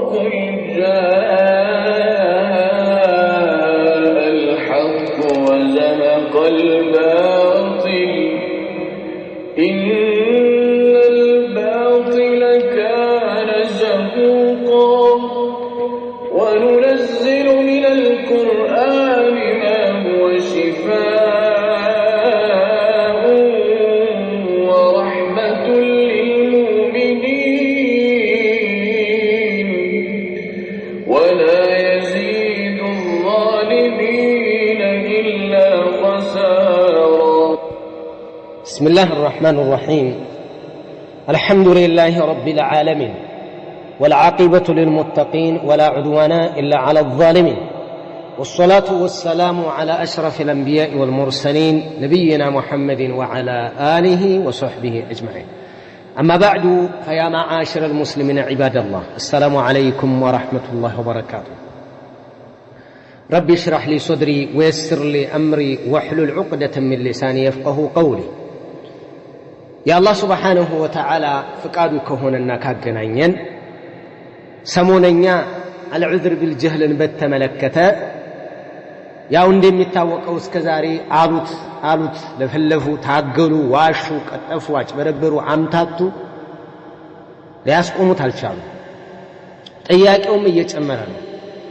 قل جاء الحق وزهق الباطل إن الباطل كان زهوقا وننزل من القرآن ما هو شفاء ورحمة للمؤمنين ولا يزيد الظالمين إلا خسارا. بسم الله الرحمن الرحيم. الحمد لله رب العالمين والعاقبة للمتقين ولا عدوان إلا على الظالمين والصلاة والسلام على أشرف الأنبياء والمرسلين نبينا محمد وعلى آله وصحبه أجمعين. أما بعد فيا معاشر المسلمين عباد الله السلام عليكم ورحمة الله وبركاته. ربي اشرح لي صدري ويسر لي أمري واحلل عقدة من لساني يفقه قولي. يا الله سبحانه وتعالى فقادو كهوننا كاغناñen ሰሞነኛ العذر بالجهل በተመለከተ ያው እንደሚታወቀው እስከዛሬ አሉት ለፈለፉ ታገሉ ዋሹ ቀጠፉ አጭበረበሩ አምታቱ ሊያስቆሙት አልቻሉ። ጥያቄውም እየጨመረ ነው፣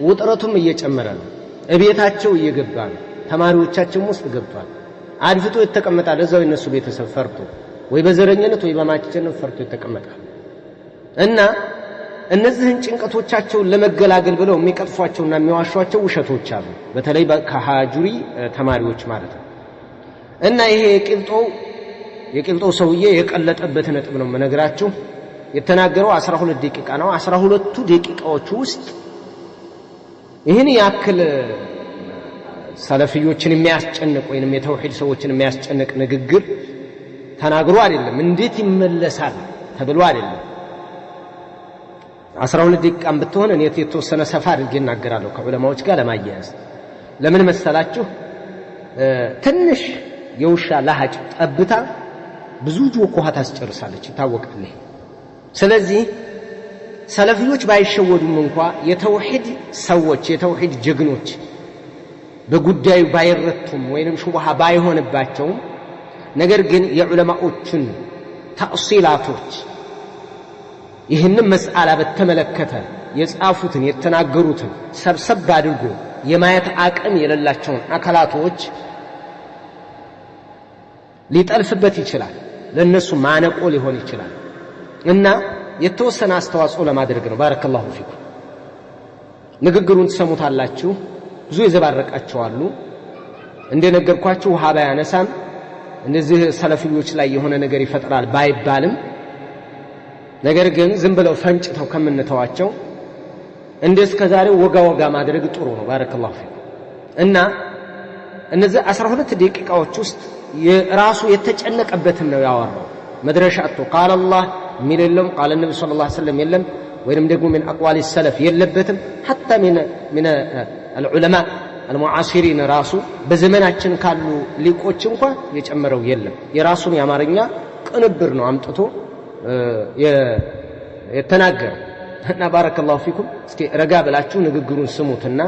ውጥረቱም እየጨመረ ነው። እቤታቸው እየገባ ነው፣ ተማሪዎቻቸውም ውስጥ ገብቷል። አድፍጦ የተቀመጣል እዛው የነሱ ቤተሰብ ፈርቶ ወይ በዘረኝነት ወይ በማጭነት ፈርቶ የተቀመጣል እና እነዚህን ጭንቀቶቻቸውን ለመገላገል ብለው የሚቀጥፏቸውና የሚዋሿቸው ውሸቶች አሉ። በተለይ ከሃጁሪ ተማሪዎች ማለት ነው። እና ይሄ የቂልጦው ሰውዬ የቀለጠበት ነጥብ ነው መነግራችሁ። የተናገረው 12 ደቂቃ ነው። 12ቱ ደቂቃዎች ውስጥ ይህን ያክል ሰለፊዮችን የሚያስጨንቅ ወይንም የተውሂድ ሰዎችን የሚያስጨንቅ ንግግር ተናግሮ አይደለም። እንዴት ይመለሳል ተብሎ አይደለም። 12 ደቂቃም ብትሆን እኔ የተወሰነ ሰፋ አድርጌ እናገራለሁ ከዑለማዎች ጋር ለማያያዝ። ለምን መሰላችሁ? ትንሽ የውሻ ላሃጭ ጠብታ ብዙ ጆክ ውሃ ታስጨርሳለች፣ ይታወቃል። ስለዚህ ሰለፊዮች ባይሸወዱም እንኳን የተውሂድ ሰዎች የተውሂድ ጀግኖች በጉዳዩ ባይረቱም ወይንም ሹብሃ ባይሆንባቸውም ነገር ግን የዑለማዎችን ተእሲላቶች ይህንን መስአላ በተመለከተ የጻፉትን የተናገሩትን ሰብሰብ አድርጎ የማየት አቅም የሌላቸውን አካላቶች ሊጠልፍበት ይችላል፣ ለነሱ ማነቆ ሊሆን ይችላል። እና የተወሰነ አስተዋጽኦ ለማድረግ ነው። ባረከላሁ ፊኩም። ንግግሩን ትሰሙታላችሁ። ብዙ የዘባረቃቸው አሉ። እንደነገርኳችሁ ውሃ ባያነሳም እነዚህ ሰለፊዮች ላይ የሆነ ነገር ይፈጥራል ባይባልም ነገር ግን ዝም ብለው ፈንጭተው ከምንተዋቸው እንደስከዛሬው ወጋ ማድረግ ጥሩ ነው። ባረከላሁ ፊኩም። እና እነዚህ 12 ደቂቃዎች ውስጥ የራሱ የተጨነቀበትን ነው ያወራው። መድረሻቱ ቃል አላህ ሚል የለም፣ ቃል ነብዩ ሰለላሁ ዐለይሂ ወሰለም የለም፣ ወይንም ደግሞ ምን አቅዋል ሰለፍ የለበትም። حتى من العلماء المعاصرين ራሱ በዘመናችን ካሉ ሊቆች እንኳን የጨመረው የለም። የራሱን የአማርኛ ቅንብር ነው አምጥቶ የተናገረ እና ባረከላሁ ፊኩም። እስኪ ረጋ ብላችሁ ንግግሩን ስሙትና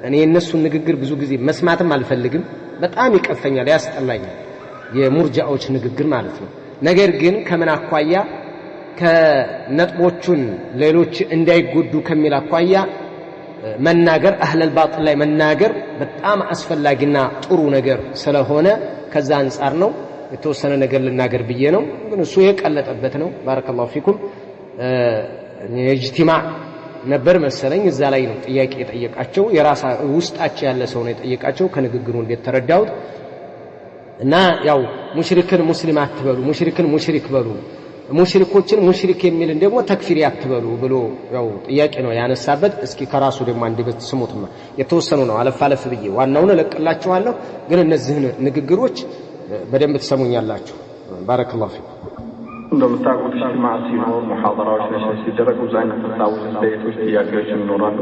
እኔ የነሱን ንግግር ብዙ ጊዜ መስማትም አልፈልግም፣ በጣም ይቀፈኛል፣ ያስጠላኛል፣ የሙርጃዎች ንግግር ማለት ነው። ነገር ግን ከምን አኳያ ከነጥቦቹን ሌሎች እንዳይጎዱ ከሚል አኳያ መናገር አህለል ባጢል ላይ መናገር በጣም አስፈላጊና ጥሩ ነገር ስለሆነ ከዛ አንፃር ነው የተወሰነ ነገር ልናገር ብዬ ነው። ግን እሱ የቀለጠበት ነው። ባረከላሁ ፊኩም። የእጅቲማዕ ነበር መሰለኝ እዛ ላይ ነው ጥያቄ የጠየቃቸው። የራሳ ውስጣቸው ያለ ሰው ነው የጠየቃቸው ከንግግሩ እንደተረዳሁት። እና ያው ሙሽሪክን ሙስሊም አትበሉ፣ ሙሽሪክን ሙሽሪክ በሉ፣ ሙሽሪኮችን ሙሽሪክ የሚልን ደግሞ ተክፊር አትበሉ ብሎ ያው ጥያቄ ነው ያነሳበት። እስኪ ከራሱ ደግሞ አንደበት ስሙትማ የተወሰኑ ነው አለፍ ብዬ ዋናውን እለቅላችኋለሁ። ግን እነዚህን ንግግሮች በደንብ ትሰሙኛላችሁ። ባረከላሁ ፊኩም። እንደምታውቁት ኢጅቲማዕ ሲኖር ሙሐደራዎች ሲደረጉ ብዙ አይነት ሀሳቦች፣ አስተያየቶች፣ ጥያቄዎች ይኖራሉ።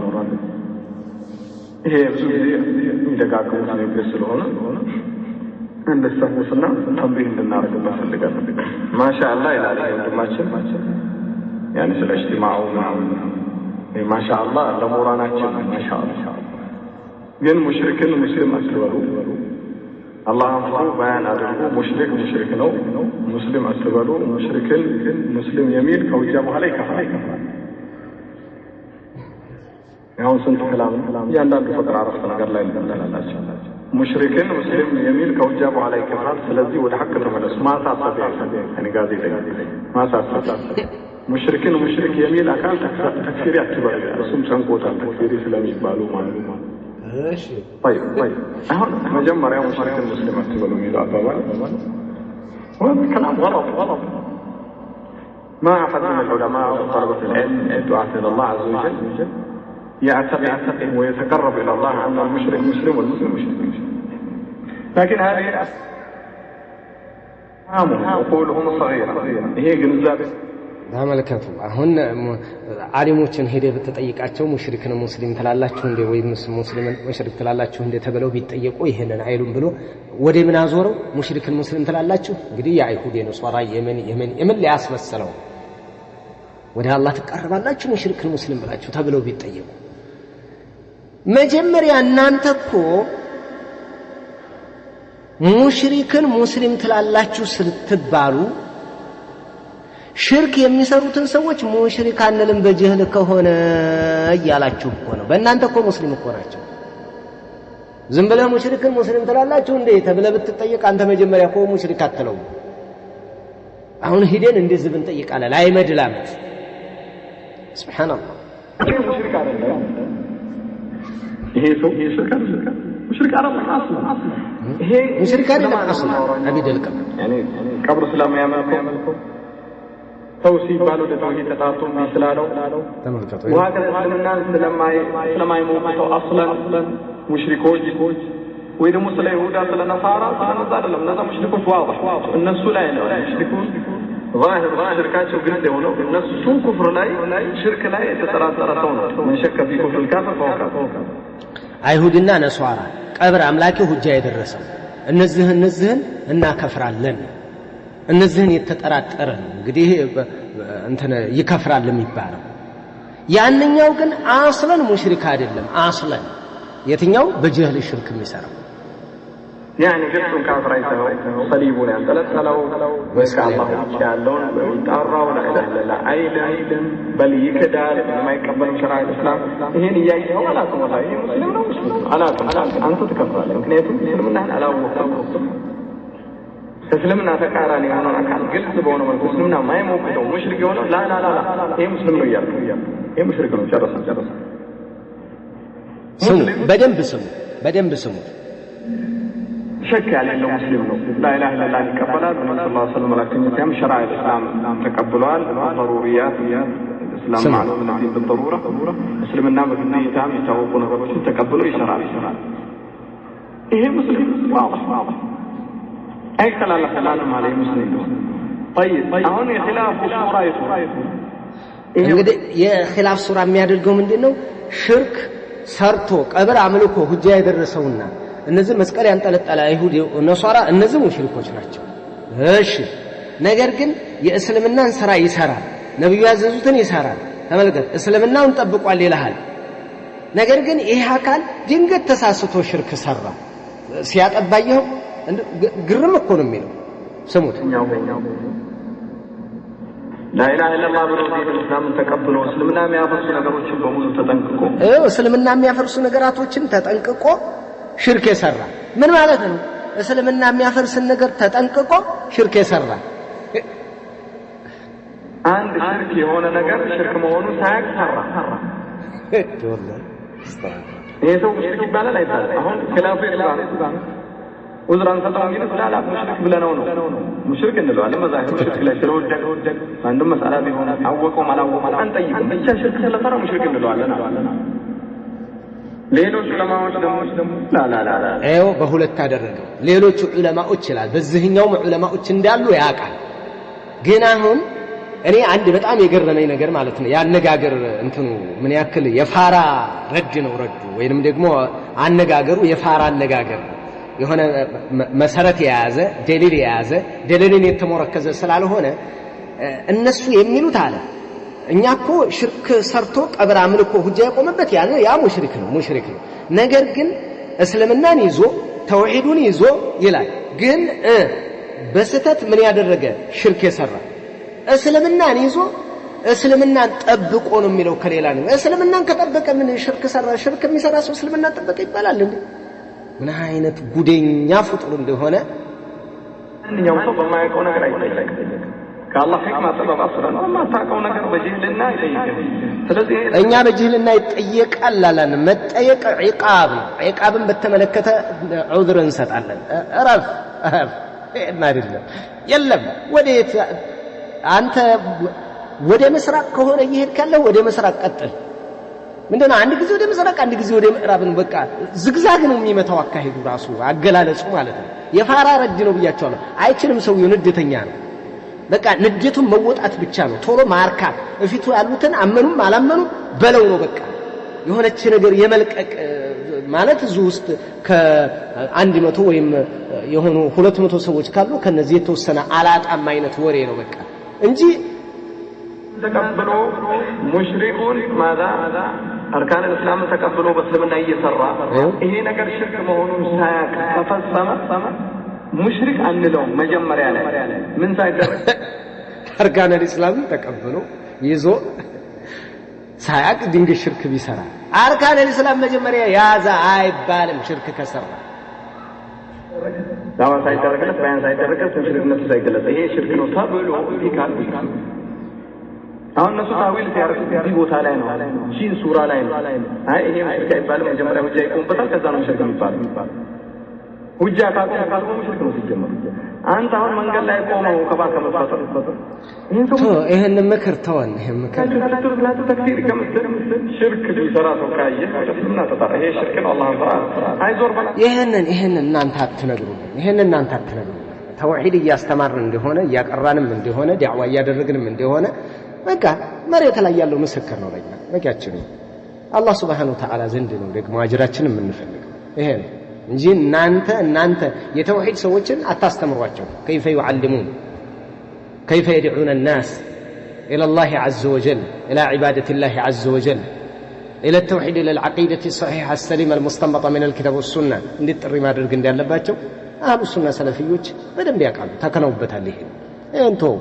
ይሄ ብዙ ጊዜ የሚደጋገሙት ነገር ስለሆነ እንደሰሙትና ተንቢህ እንድናደርግበት ፈልጋለሁ። ማሻአላህ ይላል ወንድማችን ያኔ ስለ ኢጅቲማዑ ማሻአላህ ለሞራናችን ማሻአላህ ግን ሙሽሪክን ሙስሊም አትበሉ አላህን ፍሩ ባያን አድርጉ ሙሽሪክ ነው ሙስሊም አትበሉ ሙሽሪክን ሙስሊም የሚል ከውጃ በኋላ ይከፍራል ያው ስንት ከላም ያንዳንዱ ፈጥራ አረፍተ ነገር ላይ እንደላላችሁ ሙሽሪክን ሙስሊም የሚል ከውጃ በኋላ ይከፍራል ስለዚህ ወደ ሐቅ ተመለሱ ማሳሰቢያ እኔ ጋዜጣ ማሳሰቢያ ሙሽሪክን ሙሽሪክ የሚል አካል ተክፊር ያትባል እሱም ጨንቆታል ተክፊር ስለሚባሉ ማለት ነው እሺ طيب አሁን መጀመሪያ ሙሽሪክን ሙስሊም አትበሉ የሚለው አባባል كلام غلط ما أحد من العلماء وطلبة العلم الدعاة إلى الله عز وجل يعتقد ويتقرب إلى الله أن المشرك مسلم والمسلم مشرك لكن هذه عقولهم صغيرة هي جنزابة ተመልከቱ አሁን ዓሊሞችን ሄደ በተጠይቃቸው ሙሽሪክን ሙስሊም ተላላችሁ እንደ ወይ ሙስሊምን ሙሽሪክ ተላላችሁ እንደ ተበለው ቢጠየቁ ይሄንን አይሉም ብሎ ወደ ምን አዞረው ሙሽሪክን ሙስሊም ተላላችሁ እንግዲህ የአይሁድ የነሷራ የመን ሊያስመስለው ወደ አላህ ተቀርባላችሁ ሙሽሪክን ሙስሊም ብላችሁ ተበለው ቢጠየቁ መጀመሪያ እናንተ እኮ ሙሽሪክን ሙስሊም ተላላችሁ ስትባሉ ሽርክ የሚሰሩትን ሰዎች ሙሽሪክ አንልም በጀህል ከሆነ ያላችሁ እኮ ነው በእናንተ እኮ ሙስሊም እኮ ናቸው ዝም ብለህ ሙሽሪክን ሙስሊም ተላላችሁ እንዴ ተብለህ ብትጠይቅ አንተ መጀመሪያ እኮ ሙሽሪክ አትለው አሁን ሂደን እንደዚህ ብንጠይቃለን ላይ መድላምት ሱብሃንአላህ ሙሽሪክ አይደለም ይሄ ሰው ሙሽሪክ አይደለም ይሄ ሙሽሪክ አይደለም አስላ አቢደልከ يعني ቀብር ስለማያመልኩ ሰው ሲባል ወደ ተውሂድ ተጣጡ ይስላለው ተመልከቱ ወሀከ እስልምና ስለማይሞተው አስለን ሙሽሪኮች ወይ ደግሞ ስለ ይሁዳ ስለ ነሳራ ስለነዛ አይደለም እነዛ ሙሽሪኮች ዋضح እነሱ ላይ ነው ሙሽሪኮች ظاهر ሽርካቸው ግልጽ የሆነው እነሱ ኩፍር ላይ ሽርክ ላይ የተጠራጠረ ሰው ነው መሸከ في كفر الكافر فوق አይሁድና ነሷራ ቀብር አምላኪ ሁጃ የደረሰው እነዚህን እናከፍራለን እነዚህን የተጠራጠረ እንግዲህ እንትን ይከፍራል የሚባለው ያንኛው ግን አስለን ሙሽሪክ አይደለም አስለን የትኛው በጀህል ሽርክ የሚሰራው يعني جبتم كافر አይተው ሰሊቡን ያንጠለጠለው ወስካላሁ ያለውን ይጣራው لا اله الا الله አይደለም በል ይከዳል የማይቀበል ሸሪዓ እስላም ይሄን ያያየው አላውቅም ወላሂ ሙስሊም ነው አላውቅም አንተ ትከፍራለህ ምክንያቱም እስልምናን አላወቅም እስልምና ተቃራኒ የሆነ አካል ግልጽ በሆነ መልኩ እስልምና ማይሞክተው ሙሽሪክ የሆነ ላ ይሄ ሙስሊም ነው ያልኩ ይሄ ሙሽሪክ ነው ጨረሰ በደንብ ስሙ شك ያለው ሙስሊም ነው لا اله الا الله ይቀበላል ነብዩ ሰለላሁ ዐለይሂ ወሰለም ለከኝታም ሸሪዓ እስላም ተቀብሏል ضروريات እስላም ማለት ነው بالضروره እስልምና በግዴታም የታወቁ ነገሮችን ተቀብሎ ይሰራል ይሄ ሙስሊም واضح اي خلال خلالهم على المسلمين طيب አሁን የኺላፍ ሱራ እንግዲህ የኺላፍ ሱራ የሚያደርገው ምንድነው ሽርክ ሰርቶ ቀብር አምልኮ ሁጃ የደረሰውና እነዚህ መስቀል ያንጠለጠለ አይሁድ ነሷራ እነዚህ ሙሽሪኮች ናቸው እሺ ነገር ግን የእስልምናን ስራ ይሰራል ነብዩ ያዘዙትን ይሰራል ተመልከት እስልምናውን ጠብቋል ይላል ነገር ግን ይሄ አካል ድንገት ተሳስቶ ሽርክ ሰራ ሲያጠባየው ግርም እኮ ነው የሚለው ስሙት لا اله الا الله ብሎ እስላምን ተቀብሎ እስልምና የሚያፈርሱ ነገሮችን በሙሉ ተጠንቅቆ እስልምና የሚያፈርሱ ነገራቶችን ተጠንቅቆ ሽርክ የሰራ ምን ማለት ነው እስልምና የሚያፈርስን ነገር ተጠንቅቆ ሽርክ የሰራ አንድ ሽርክ የሆነ ነገር ሽርክ መሆኑ ሳያቅ ሰራ ወላሂ ይሄ ሰው ሽርክ ይባላል አይባልም አሁን ኺላፍ ይባላል ወዝራን ሰጣው ግን ስላላ ሙሽሪክ ብለነው ነው ሙሽሪክ እንለዋለን መዛሂር ሙሽሪክ ላይ ስለወደቀ አንዱም መስአላ ቢሆን አወቀው ማላወቀው አንጠይቅም ብቻ ሽርክ ስለሰራ ሙሽሪክ እንለዋለን ሌሎች ዑለማዎች ደግሞ ላ ኤው በሁለት አደረገው ሌሎች ዑለማዎች ይላል በዚህኛው ዑለማዎች እንዳሉ ያውቃል ግን አሁን እኔ አንድ በጣም የገረመኝ ነገር ማለት ነው ያነጋገር እንትኑ ምን ያክል የፋራ ረድ ነው ረዱ ወይንም ደግሞ አነጋገሩ የፋራ አነጋገር የሆነ መሰረት የያዘ ደሊልን የተሞረከዘ ስላልሆነ እነሱ የሚሉት አለ እኛ እኮ ሽርክ ሰርቶ ቀብር አምልኮ ሁጃ የቆመበት ያ ሙሽሪክ ነው ነገር ግን እስልምናን ይዞ ተውሂዱን ይዞ ይላል ግን በስተት ምን ያደረገ ሽርክ የሰራ እስልምናን ይዞ እስልምናን ጠብቆ ነው የሚለው ከሌላ ነው እስልምናን ከጠበቀ ምን ሽርክ ሰራ ሽርክ የሚሰራ ሰው እስልምናን ጠበቀ ይባላል እንዴ ምን አይነት ጉደኛ ፍጡር እንደሆነ እኛው ሰው በማያውቀው ነገር አይጠየቅም ከአላህ ህክማ ጥበብ አስረን አላህ ታውቀው ነገር በጅህልና ይጠይቃል ስለዚህ እኛ በጅህልና ይጠየቃል አላን መጠየቅ ዒቃብን በተመለከተ ዑዝር እንሰጣለን እረፍ አይደለም የለም ወዴት አንተ ወደ መስራቅ ከሆነ ይሄድ ካለ ወደ መስራቅ ቀጥል ምንድነው አንድ ጊዜ ወደ መስራቅ አንድ ጊዜ ወደ ምዕራብ ነው በቃ ዝግዛግ ነው የሚመታው አካሄዱ ራሱ አገላለጹ ማለት ነው የፋራ ረድ ነው ብያቸዋለሁ አይችልም ሰውየው ንደተኛ ነው በቃ ንደቱን መወጣት ብቻ ነው ቶሎ ማርካት እፊቱ ያሉትን አመኑም አላመኑም በለው ነው በቃ የሆነች ነገር የመልቀቅ ማለት እዚህ ውስጥ ከ100 ወይም የሆኑ 200 ሰዎች ካሉ ከነዚህ የተወሰነ አላጣም አይነት ወሬ ነው በቃ እንጂ ተቀበሎ ሙሽሪኩን ማዛ አርካን እስላም ተቀበሎ በእስልምና እየሰራ ይሄ ነገር ሽርክ መሆኑን ሳያቅ ተፈጸመ ሙሽሪክ አንለው መጀመሪያ ላይ ምን ሳይደረግ አርካን እስላም ተቀበሎ ይዞ ሳያቅ ድንገት ሽርክ ቢሰራ አርካን እስላም መጀመሪያ ያዛ አይባልም ሽርክ ከሰራ ዳዋ ሳይደረግለት ባያን ሳይደረግለት ሙሽሪክነቱ ሳይገለጽ ይሄ ሽርክ ነው ተብሎ ቢካል አሁን እነሱ ታዊል ሲያርቁ እዚህ ቦታ ላይ ነው ሺን ሱራ ላይ ነው አይ ይሄ ሽርክ አይባልም መጀመሪያ ሁጃ ይቆምበታል ከዛ ነው ሽርክ የሚባለው ሁጃ ካቆም ሙሽሪክ ነው ሲጀመር አንተ አሁን መንገድ ላይ ቆመው ከባከ መፈጠር ይሄን ምክር ተወን ይሄን ምክር ተክፊር ከምትል ሽርክ ቢሰራ ሰው ካየ ወደስና ተጣራ ይሄ ሽርክ ነው አላህ ተዓላ አይዞር በላ ይሄን እናንተ አትነግሩ ተውሂድ እያስተማርን እንደሆነ እያቀራንም እንደሆነ ዳዕዋ እያደረግንም እንደሆነ በቃ መሬት ላይ ያለው ምስክር ነው ለኛ በቃችን አላህ Subhanahu Wa Ta'ala ዘንድ ነው ደግሞ አጅራችንን የምንፈልገው ይሄ ነው እንጂ እናንተ የተውሂድ ሰዎችን አታስተምሯቸው كيف يعلمون كيف يدعون الناس الى الله عز وجل الى عباده الله عز وجل الى التوحيد الى العقيده الصحيحه السليمه المستنبطه من الكتاب والسنه እንዴት ጥሪ ማድረግ እንዳለባቸው አህሉ ሱና ሰለፊዮች በደንብ ያውቃሉ ተከነውበታል ይሄን ተው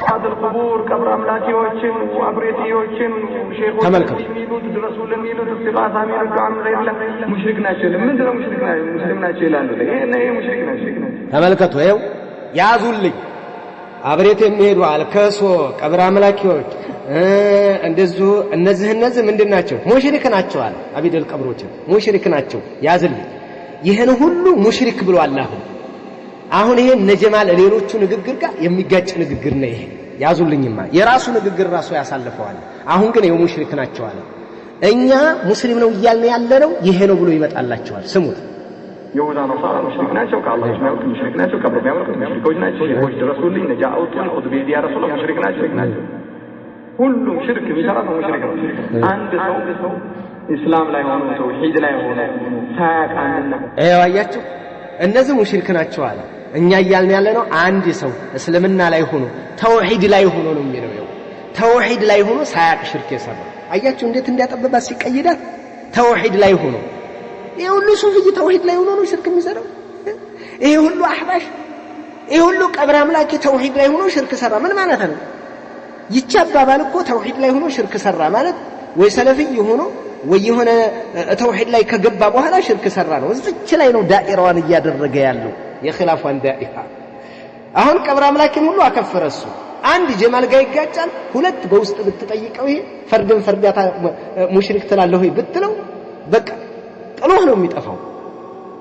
بعض القبور قبر املاكيዎችን አብሬቲዎችን ሼኾች የሚሉት ድረሱልን የሚሉት استغاثه የሚሉት አምር የለም ሙሽሪክ ናቸው ምንድነው ሙስሊም ናቸው ይላሉ ይሄ ሙሽሪክ ናቸው ተመልከቱ ይኸው ያዙልኝ አብሬት የሚሄዱ አልከሶ ቀብር አምላኪዎች እንደዚሁ እነዚህ ምንድናቸው ሙሽሪክ ናቸው አለ አቢደል ቀብሮች ሙሽሪክ ናቸው ያዝልኝ ይሄን ሁሉ ሙሽሪክ ብሎ አላህ አሁን ይሄ ነጀማል ሌሎቹ ንግግር ጋር የሚጋጭ ንግግር ነው ይሄ ያዙልኝማ የራሱ ንግግር ራሱ ያሳልፈዋል አሁን ግን ይሄ ሙሽሪክ ናቸው አለ እኛ ሙስሊም ነው ይያልን ያለነው ይሄ ነው ብሎ ይመጣላቸዋል ስሙት ይሁዳ ነው ሳራ ሙሽሪክ ናቸው ከአላህ ነው ሙሽሪክ ናቸው ከአላህ ነው ሙሽሪኮች ናቸው ሼኾች ድረሱልኝ ነጃ አውጡን ኹጥቤ ዲያረሱል ሙሽሪክ ናቸው ሁሉም ሽርክ ቢሰራ ነው ሙሽሪክ ነው አንድ ሰው እስላም ላይ ሆኖ ተውሂድ ላይ ሆኖ ሳያቃንና አያችሁ እነዚህ ሙሽሪክ ናቸው አለ እኛ ይያልን ያለነው አንድ ሰው እስልምና ላይ ሆኖ ተውሂድ ላይ ሆኖ ነው የሚለው ተውሂድ ላይ ሆኖ ሳያቅ ሽርክ የሰራ አያችሁ እንዴት እንዲያጠበባ ሲቀይዳት ተውሂድ ላይ ሆኖ ይሄ ሁሉ ሱፊይ ተውሂድ ላይ ሆኖ ነው ሽርክ የሚሰራው ይሄ ሁሉ አህባሽ ይሄ ሁሉ ቀብር አምላኪ ተውሂድ ላይ ሆኖ ሽርክ ሰራ ምን ማለት ነው ይቻባባል እኮ ተውሂድ ላይ ሆኖ ሽርክ ሰራ ማለት ወይ ሰለፊይ ሆኖ ወይ የሆነ ተውሂድ ላይ ከገባ በኋላ ሽርክ ሰራ ነው እዚች ላይ ነው ዳኢራዋን እያደረገ ያለው የኺላፋን ዳኢራ አሁን ቀብር አምላኪን ሁሉ አከፈረሱ አንድ ጀማል ጋር ይጋጫል ሁለት በውስጥ ብትጠይቀው ይሄ ፈርዳታ ሙሽሪክ ተላልሆ ብትለው በቃ ጥሎህ ነው የሚጠፋው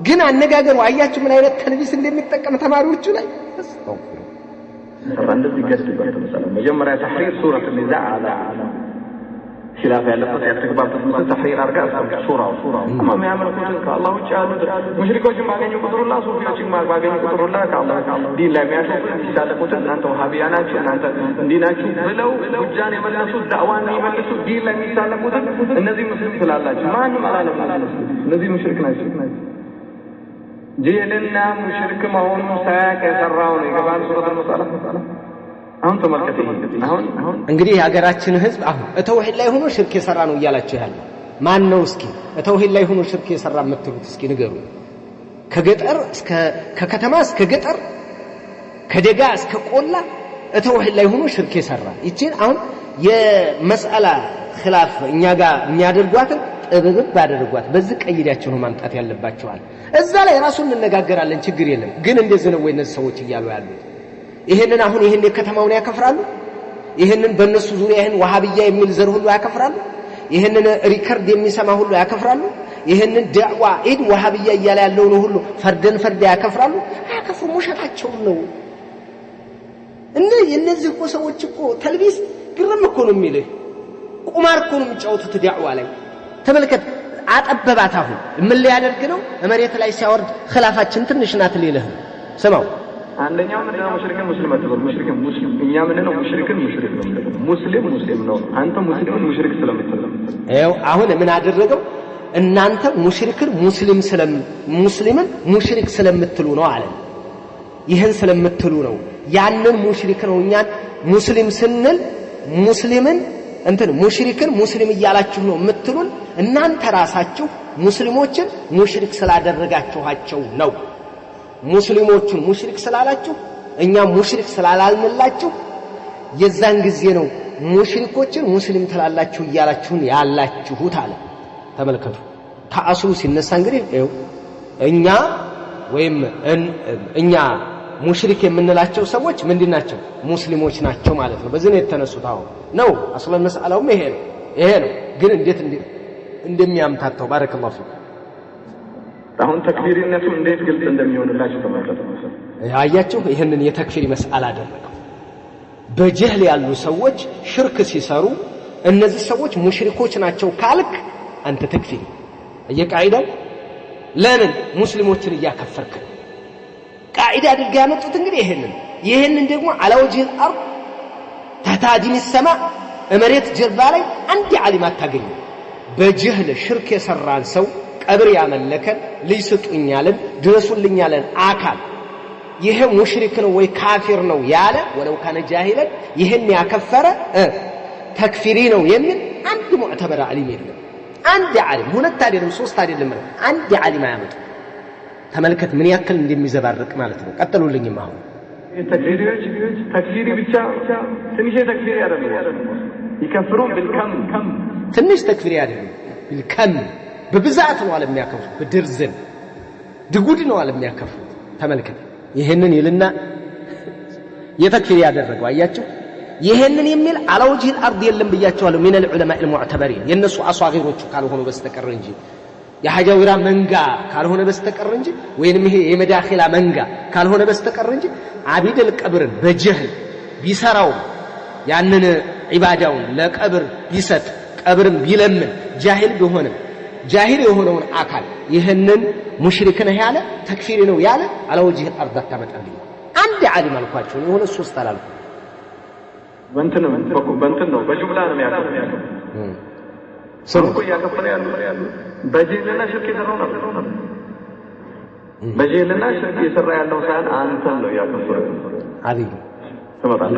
ግን አነጋገሩ አያችሁ ምን አይነት ተልቢስ እንደሚጠቀም ተማሪዎቹ ላይ እንደዚህ ገድበት መጀመሪያ ተሕሪር ሱረት النزاع على خلاف ያለበት ያተግባበት ምን ተሕሪር አርጋ ሱራው አማ የሚያመልኩትን ከአላህ ውጭ ያሉት ሙሽሪኮችን ባገኙ ቁጥሩላ ሱፊዮችን ባገኙ ቁጥሩላ ከአላህ ዲን ላይ የሚያሾፉ ይሳለቁት እናንተ ወሃቢያ ናችሁ እናንተ እንዲናችሁ ብለው ሁጃን የመለሱት ዳዕዋን የመለሱ ዲን ላይ የሚሳለቁት እነዚህ ሙስሊም ስላላችሁ ማንም አላለም እነዚህ ሙሽሪክ ናቸው ጀልና ሙሽሪክ መሆኑን ሳያቅ የሰራው ነው ይገባል ሱረቱል ሙሳላ አሁን ተመልከተኝ አሁን እንግዲህ የሀገራችን ህዝብ አሁን ተውሂድ ላይ ሆኖ ሽርክ የሰራ ነው እያላችሁ ያለ ማን ነው? እስኪ ተውሂድ ላይ ሆኖ ሽርክ የሰራ የምትሉት እስኪ ንገሩ። ከገጠር እስከ ከከተማ እስከ ገጠር ከደጋ እስከ ቆላ ተውሂድ ላይ ሆኖ ሽርክ የሰራ ይችን አሁን የመስአላ ኺላፍ እኛ ጋር የሚያደርጓት ጥብብ ባደረጓት በዚህ ቀይዳቸው ነው ማምጣት ያለባቸዋል። እዛ ላይ ራሱን እንነጋገራለን ችግር የለም። ግን እንደዚህ ነው ወይ እነዚህ ሰዎች እያሉ ያሉት? ይሄንን አሁን ይሄን የከተማውን ያከፍራሉ። ይሄንን በእነሱ ዙሪያ ይሄን ወሃቢያ የሚል ዘር ሁሉ ያከፍራሉ። ይሄንን ሪከርድ የሚሰማ ሁሉ ያከፍራሉ። ይሄንን ዳዕዋ ኢድ ወሃቢያ እያለ ያለው ነው ሁሉ ፈርደን ፈርደ ያከፍራሉ። አያከፍሩም፣ ውሸታቸው ነው። እነዚህ እኮ ሰዎች እኮ ተልቢስ ግርም እኮ ነው የሚልህ፣ ቁማር እኮ ነው የሚጫወቱት ዳዕዋ ላይ። ተመልከት አጠበባት። አሁን ምን ሊያደርግ ነው? መሬት ላይ ሲያወርድ ኺላፋችን ትንሽ ናት ሊልህ ስማው። አንደኛው ምንድነው? ሙሽሪክን ሙስሊም አትበል። ሙሽሪክን ሙስሊም እኛ ምንድነው? ሙሽሪክን ሙሽሪክ ነው። ሙስሊም ሙስሊም ነው። አንተ ሙስሊምን ሙሽሪክ ስለምትል ይኸው አሁን ምን አደረገው? እናንተ ሙሽሪክን ሙስሊምን ሙሽሪክ ስለምትሉ ነው አለ። ይህን ስለምትሉ ነው። ያንን ሙሽሪክ ነው እኛን ሙስሊም ስንል ሙስሊምን ሙሽሪክን ሙስሊም እያላችሁ ነው የምትሉን። እናንተ ራሳችሁ ሙስሊሞችን ሙሽሪክ ስላደረጋችኋቸው ነው። ሙስሊሞቹን ሙሽሪክ ስላላችሁ እኛ ሙሽሪክ ስላላልንላችሁ የዛን ጊዜ ነው ሙሽሪኮችን ሙስሊም ትላላችሁ እያላችሁን ያላችሁት አለ። ተመልከቱ ተአስሉ ሲነሳ እንግዲህ እኛ ወይም እኛ ሙሽሪክ የምንላቸው ሰዎች ምንድናቸው? ሙስሊሞች ናቸው ማለት ነው። በዚህ ነው የተነሱት። አሁን ነው አስለን መስአላውም ይሄ ነው። ግን እንዴት እንደሚያምታታው ባረከላሁ ፊክ። አሁን ተክፊሪነቱ እንዴት ግልጽ እንደሚሆንላችሁ ተመልከቱ። አያችሁ ይሄንን የተክፊሪ መስአላ አደረገው። በጀህል ያሉ ሰዎች ሽርክ ሲሰሩ እነዚህ ሰዎች ሙሽሪኮች ናቸው ካልክ አንተ ተክፊሪ እየቃይዳው ለምን ሙስሊሞችን እያከፈርክ ቃይዳ አድርገው ያመጡት እንግዲህ ይሄንን ደግሞ አላወጅል አርድ ተታዲም ሰማ መሬት ጀርባ ላይ አንድ ዓሊም አታገኙ። በጀህል ሽርክ የሰራን ሰው ቀብር ያመለከን ልጅ ስጡኛልን ድረሱልኛልን አካል ይሄ ሙሽሪክ ነው ወይ ካፊር ነው ያለ ወለው ካነ ጃሂለን ይሄን ያከፈረ ተክፊሪ ነው የሚል አንድ ሙዕተበር ዓሊም የለም። አንድ ዓሊም ሁለት አይደለም ሶስት አይደለም አንድ ዓሊም ያመጡ። ተመልከት ምን ያክል እንደሚዘባርቅ ማለት ነው። ቀጥሉልኝም አሁን ተክፊሪ ብቻ ትንሽ ተክፊሪ አይደለም ይከፍሩን بالكم ትንሽ ተክፊሪ አይደለም بالكم በብዛት ነው ዓለም የሚያከፍሩ በድርዝን ድጉድ ነው ዓለም የሚያከፍሩ። ተመልከት ይሄንን ይልና የተክፊሪ ያደረገው አያችሁ። ይሄንን የሚል አላውጂል አርድ የለም ብያቸዋለሁ። من العلماء المعتبرين የነሱ አሷጊሮቹ ካልሆኑ በስተቀር እንጂ የሐጃዊራ መንጋ ካልሆነ በስተቀር እንጂ ወይንም ይሄ የመዳኺላ መንጋ ካልሆነ በስተቀር እንጂ አቢደል ቀብርን በጀህል ቢሰራው ያንን ዒባዳውን ለቀብር ቢሰጥ ቀብርን ቢለምን ጃሂል የሆነውን አካል ይህንን ሙሽሪክ ነው ያለ ተክፊሪ ነው ያለ አላወጂህ አርድ አታመጣልኝ። አንድ ዓሊም አልኳቸው የሆነ ሶስት አላልኩ። በእንትን ነው በጅምላ ነው የሚያከፍረው ሰውኮ ያከፈረ ያሉ በጀልና ሽርክ የሰራው ነው። በጀልና ሽርክ የሰራ ያለው ሳይሆን አንተን ነው ያከፈረው አሊ ተመጣጣ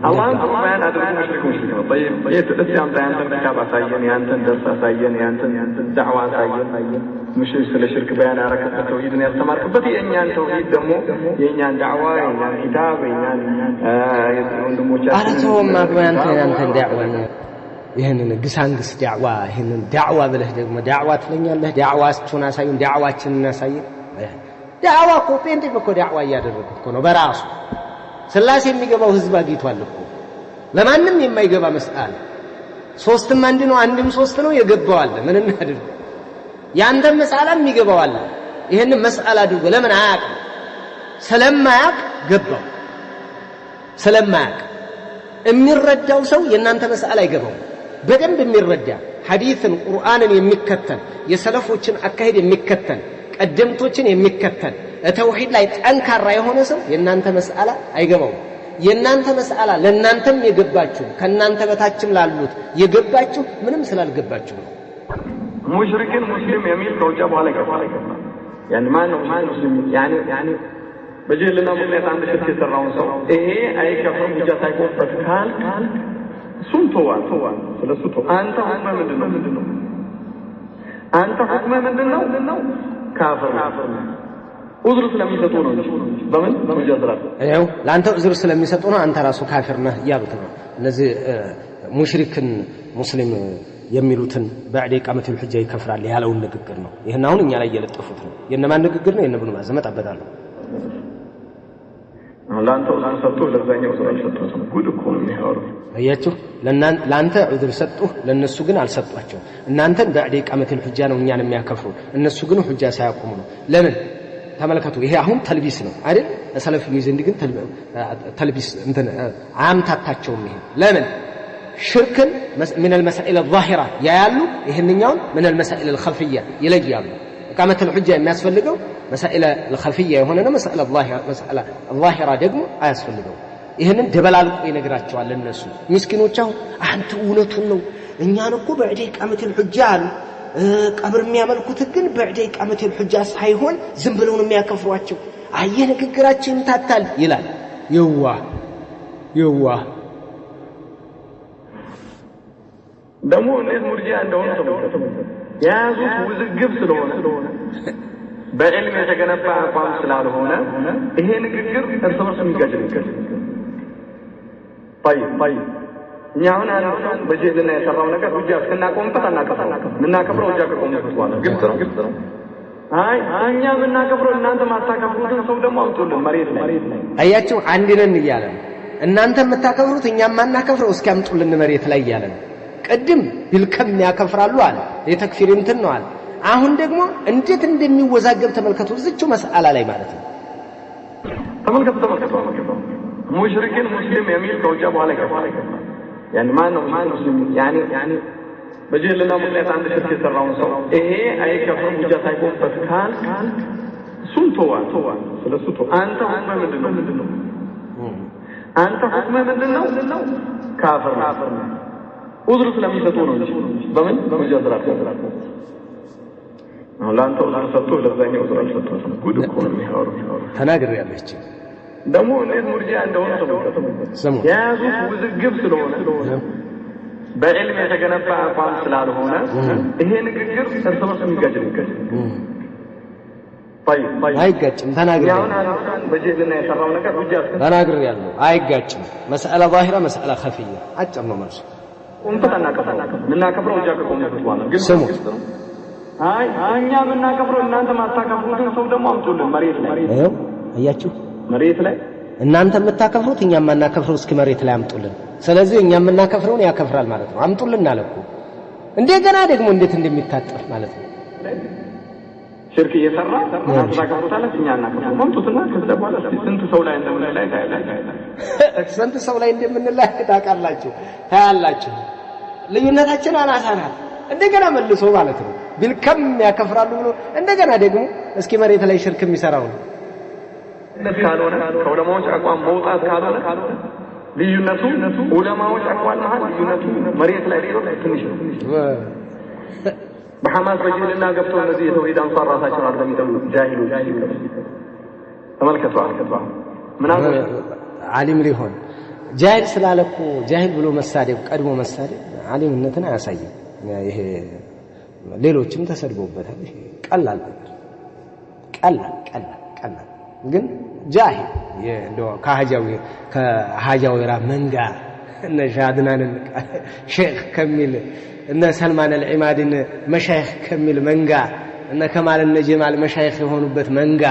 አላህን ቁርባን አድርጎ ሙሽሪክ ነው። طيب የትጥስ ያምጣ ያንተን ኪታብ አሳየን፣ ያንተን ደርስ አሳየን፣ ያንተን ዳዕዋ አሳየን። ሙሽሪክ ስለ ሽርክ በያን ያረከበት ተውሂድን ያስተማርክበት የኛን ተውሂድ ደግሞ የኛን ዳዕዋ የኛን ኪታብ የኛን ወንድሞቻችን አላተውም ማግባን ያንተን ዳዕዋ ይሄንን ግሳንግስ ዳዕዋ ይሄንን ዳዕዋ ብለህ ደግሞ ዳዕዋ ትለኛለህ። ዳዕዋችሁን አሳዩን፣ ዳዕዋችንን እናሳየን። ዳዕዋ እኮ ጴንጤ እኮ ዳዕዋ እያደረጉት እኮ ነው በራሱ ስላሴ የሚገባው ህዝብ አግኝቷል እኮ ለማንም የማይገባ መስአል ሶስትም አንድ ነው አንድም ሶስት ነው የገባው አለ። ምን እናድርግ? ያንተ መስአላ የሚገባው አለ። ይሄንን መስአል አድርጎ ለምን አያውቅ? ስለማያውቅ ገባው። ስለማያውቅ የሚረዳው ሰው የእናንተ መስአል አይገባው። በደንብ የሚረዳ ሐዲስን ቁርአንን የሚከተል የሰለፎችን አካሄድ የሚከተል ቀደምቶችን የሚከተል ተውሂድ ላይ ጠንካራ የሆነ ሰው የእናንተ መስአላ አይገባው። የእናንተ መስአላ ለእናንተም የገባችሁ ከእናንተ በታችም ላሉት የገባችሁ ምንም ስላልገባችሁ ነው። ሙሽሪክን ሙስሊም የሚል ከውጫ በኋላ ይገባል። ያን ማን ሙስሊም በጀልና ምክንያት አንድ ሽርክ የሰራውን ሰው ይሄ አይከፍርም ሁጃ ሳይቆምበት ካልክ እሱን ተዋል ስለሱ ተው አንተ ሁክመ ምንድነው አንተ ሁክመ ምንድነው ካፍር ዑዝር ስለሚሰጡ ነው በምን ሁጃ ሰራት ይሄው ለአንተ ዑዝር ስለሚሰጡ ነው አንተ ራሱ ካፊር ነህ ያሉት ነው እነዚህ ሙሽሪክን ሙስሊም የሚሉትን بعد إقامة الحجة ይከፍራል ያለውን ንግግር ነው ይሄን አሁን እኛ ላይ እየለጠፉት ነው የነማን ንግግር ነው የነብኑ ማዘመት አበዳለሁ ላንተ ዑዝር ሰጡ ለዛኛው ዑዝር አልሰጡት ጉድ እኮ ነው የሚያወሩት አያችሁ ላንተ ዑዝር ሰጡ ለነሱ ግን አልሰጧቸው እናንተን بعد إقامة الحجة ነው እኛን የሚያከፍሩ እነሱ ግን ሁጃ ሳያቆሙ ነው ለምን ተመልከቱ ይሄ አሁን ተልቢስ ነው አይደል ለሰለፊው ዘንድ ግን ተልቢስ እንትን አምታታቸው ነው ለምን ሽርክን من المسائل الظاهرة ያያሉ ይሄንኛውን من المسائل الخفية ይለያሉ إقامة الحجة የሚያስፈልገው مسائل الخفية የሆነ ነው مسائل الظاهرة ደግሞ አያስፈልገው ይሄንን ደበላልቆ ይነግራቸዋል ለነሱ ምስኪኖች አሁን አንተ እውነቱን ነው እኛን እኮ بعد إقامة الحجة አሉ ቀብር የሚያመልኩት ግን بعد إقامة الحجة ሳይሆን ዝም ብለው ነው የሚያከፍሯቸው አየ ንግግራችን ታታል ይላል ይዋ ደሞ እነዚህ ሙርጂያ እንደሆነ ተመልከቱ ያዙት ውዝግብ ስለሆነ በዕልም የተገነባ አቋም ስላልሆነ ይሄ ንግግር እርስ በርስ የሚጋጭ طيب እኛ አሁን አንዱ በጀልና የሰራው ነገር ሁጃ እስከናቆምበት ምናከብረው ሁጃ ከቆምበት በኋላ ግልጽ ነው አይ እኛ ምናከብረው እናንተ ማታከብሩትን ሰው ደግሞ አምጡልን መሬት ላይ አያችሁ አንድ ነን እያለ እናንተ የምታከብሩት እኛም ማናከብረው እስኪ አምጡልን መሬት ላይ እያለ ቀድም ቢልከም ያከፍራሉ አለ የተክፊር እንትን ነው አለ አሁን ደግሞ እንዴት እንደሚወዛገብ ተመልከቱ እዚህው መስአላ ላይ ማለት ነው ተመልከቱ ሙሽሪክን ሙስሊም የሚል ከውጃ በኋላ ይከፍራል يعني ما ነው ሙስሊም يعني በጀልና ምክንያት አንድ ሽርክ የሰራውን ሰው ይሄ አይከፍርም ሁጃ ሳይቆምበት ካልክ እሱን ተዋል ስለሱ ተው አንተ ሁክመ ምንድነው አንተ ሁክመ ምንድነው ካፍር ዑዝር ስለሚሰጡ ነው በምን ሁጃ ሰራት ላንተ ዑዝር ሰጡ ለዛኛው ዑዝር አልሰጡት ጉድ እኮ ነው የሚያወሩት ተናግሬያለች ደሞ እነዚህ ሙርጂያ እንደሆነ ተመልከቱ ያዙት ውዝግብ ስለሆነ በዕልም የተገነባ አቋም ስላልሆነ ይሄ ንግግር እርስ በርስ የሚጋጭ አይጋጭም ተናግሬያለሁ በጀልና የሰራው ነገር ሁጃ ተናግሬያለሁ አይጋጭም መስአላ ዛሂራ መስአላ ኸፊያ አጭር ነው መልሱ ምናከብረው ሁጃ ከቆምበት በኋላ ግን ስሙ አይ እኛ ምናከብረው እናንተ ማታከብሩትን ሰው ደግሞ አምጡልን መሬት ላይ አያችሁ መሬት ላይ እናንተ የምታከፍሩት እኛም ማናከፍረው እስኪ መሬት ላይ አምጡልን ስለዚህ እኛም የምናከፍረውን ያከፍራል ማለት ነው አምጡልን አለኩ እንደገና ደግሞ እንዴት እንደሚታጠፍ ማለት ነው ሽርክ እየሰራ ታከፍሩታለች እኛ እናከፍረው አምጡትና ከዛ በኋላ ስንት ሰው ላይ እንደምንላይ ስንት ሰው ላይ እንደምንላይ ታውቃላችሁ ታያላችሁ ልዩነታችን አናሳ ናት እንደገና መልሶ ማለት ነው ቢልከም ያከፍራሉ ብሎ እንደገና ደግሞ እስኪ መሬት ላይ ሽርክ የሚሰራው ነው ካልሆነ ከዑለማዎች አቋም መውጣት ካልሆነ ልዩነቱ ዑለማዎች አቋም መሃል ልዩነቱ መሬት ላይ ትንሽ ነው በሐማስ በጅልና ገብቶ እነዚህ የተውሂድ አንሳር ራሳቸውን አልተሚተሉ ጃሂሎች ተመልከቱ ምናምን ዓሊም ሊሆን ጃሂል ስላለኩ ጃሂል ብሎ መሳደብ ቀድሞ መሳደብ ዓሊምነትን አያሳይም ይሄ ሌሎችም ተሰድቦበታል ቀላል ግን ጃሂል እንደው ከሐጃዊራ መንጋ እነ ሻድናንን ሼክ ከሚል እነ ሰልማን አልዒማድን መሻይኽ ከሚል መንጋ እነ ከማል እነ ጀማል መሻይኽ የሆኑበት መንጋ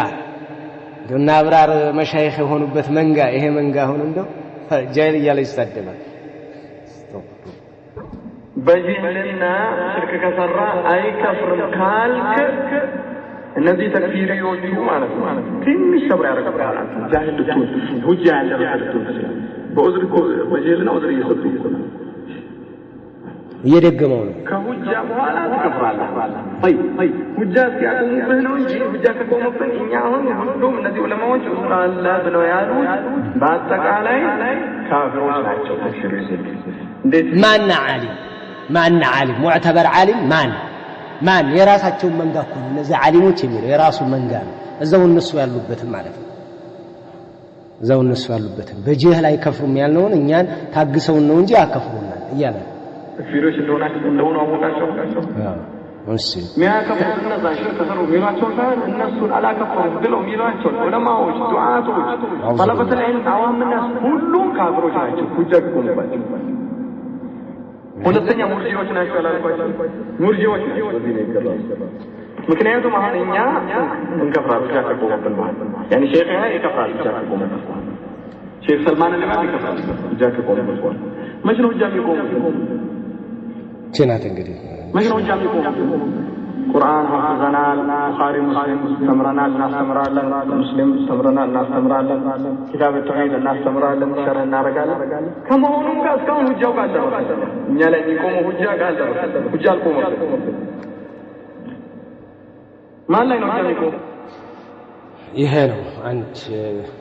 እና አብራር መሻይኽ የሆኑበት መንጋ ይሄ መንጋ ሆኖ እንደው ጃሂል እያለ ይሳደባል በጅህልና ሽርክ ከሰራ አይከፍርም ካልክ እነዚህ ተክፊሪዎቹ ማለት ነው ትንሽ ሰብር ያደርጋል ጃሂል ልትሆን ሁጃ ያለበት በዑዝር በጅህልና ዑዝር እየሰጡ እየደገመው ነው ከሁጃ በኋላ ትከፍራለህ ሁጃ ሲያቆሙብህ ነው እንጂ ሁጃ ከቆሙብህ እኛ አሁን ሁሉም እነዚህ ዑለማዎች ዑዝር አለ ብለው ያሉት በአጠቃላይ ካፊሮች ናቸው እንዴት ማን ዓሊም ሙዕተበር ዓሊም ማን የራሳቸውን መንጋ እኮ ነው እነዚህ ዓሊሞች የሚለው የራሱ መንጋ ነው እዛው እነሱ ያሉበትም ማለት ነው እዛው እነሱ ያሉበትን በጀህል አይከፍሩም ያልነውን እኛን ታግሰው ነው እንጂ አከፍሩናል እያለ ፊሮች እንደሆነ አወቃቸው እሺ ሚያከፍሩ እነዛ ሽርክ ተሰሩ ሚሏቸው ሳይሆን እነሱን አላከፈሩም ብለው ሚሏቸው ዑለማዎች ዱዓቶች ጠለበት العلم አዋምና ሁሉም ካፍሮች ናቸው ሁጀቁምባቸው ሁለተኛ ሙርጂዎች ናቸው አላልኳቸው ሙርጂዎች ናቸው በዚህ ነው ይቀራል ምክንያቱም አሁን እኛ እንከፍራለን ያከፈሩብን ማለት ያኒ ሼክ ይከፍራል ያከፈሩብን ሼክ ሰልማን ለማን ይከፍራል ያከፈሩብን መቼ ነው የሚቆመው ቸናት እንግዲህ مشروع جامع قرآن حفظنا بخاري مسلم استمرنا الناس استمرنا مسلم استمرنا الناس استمرنا كتاب التوحيد الناس استمرنا شرح النارجال كم هو نمكاس كم هجاء قال نيالا يقوم هجاء قال هجاء القوم ما لا ينجمكم ይሄ ነው አንድ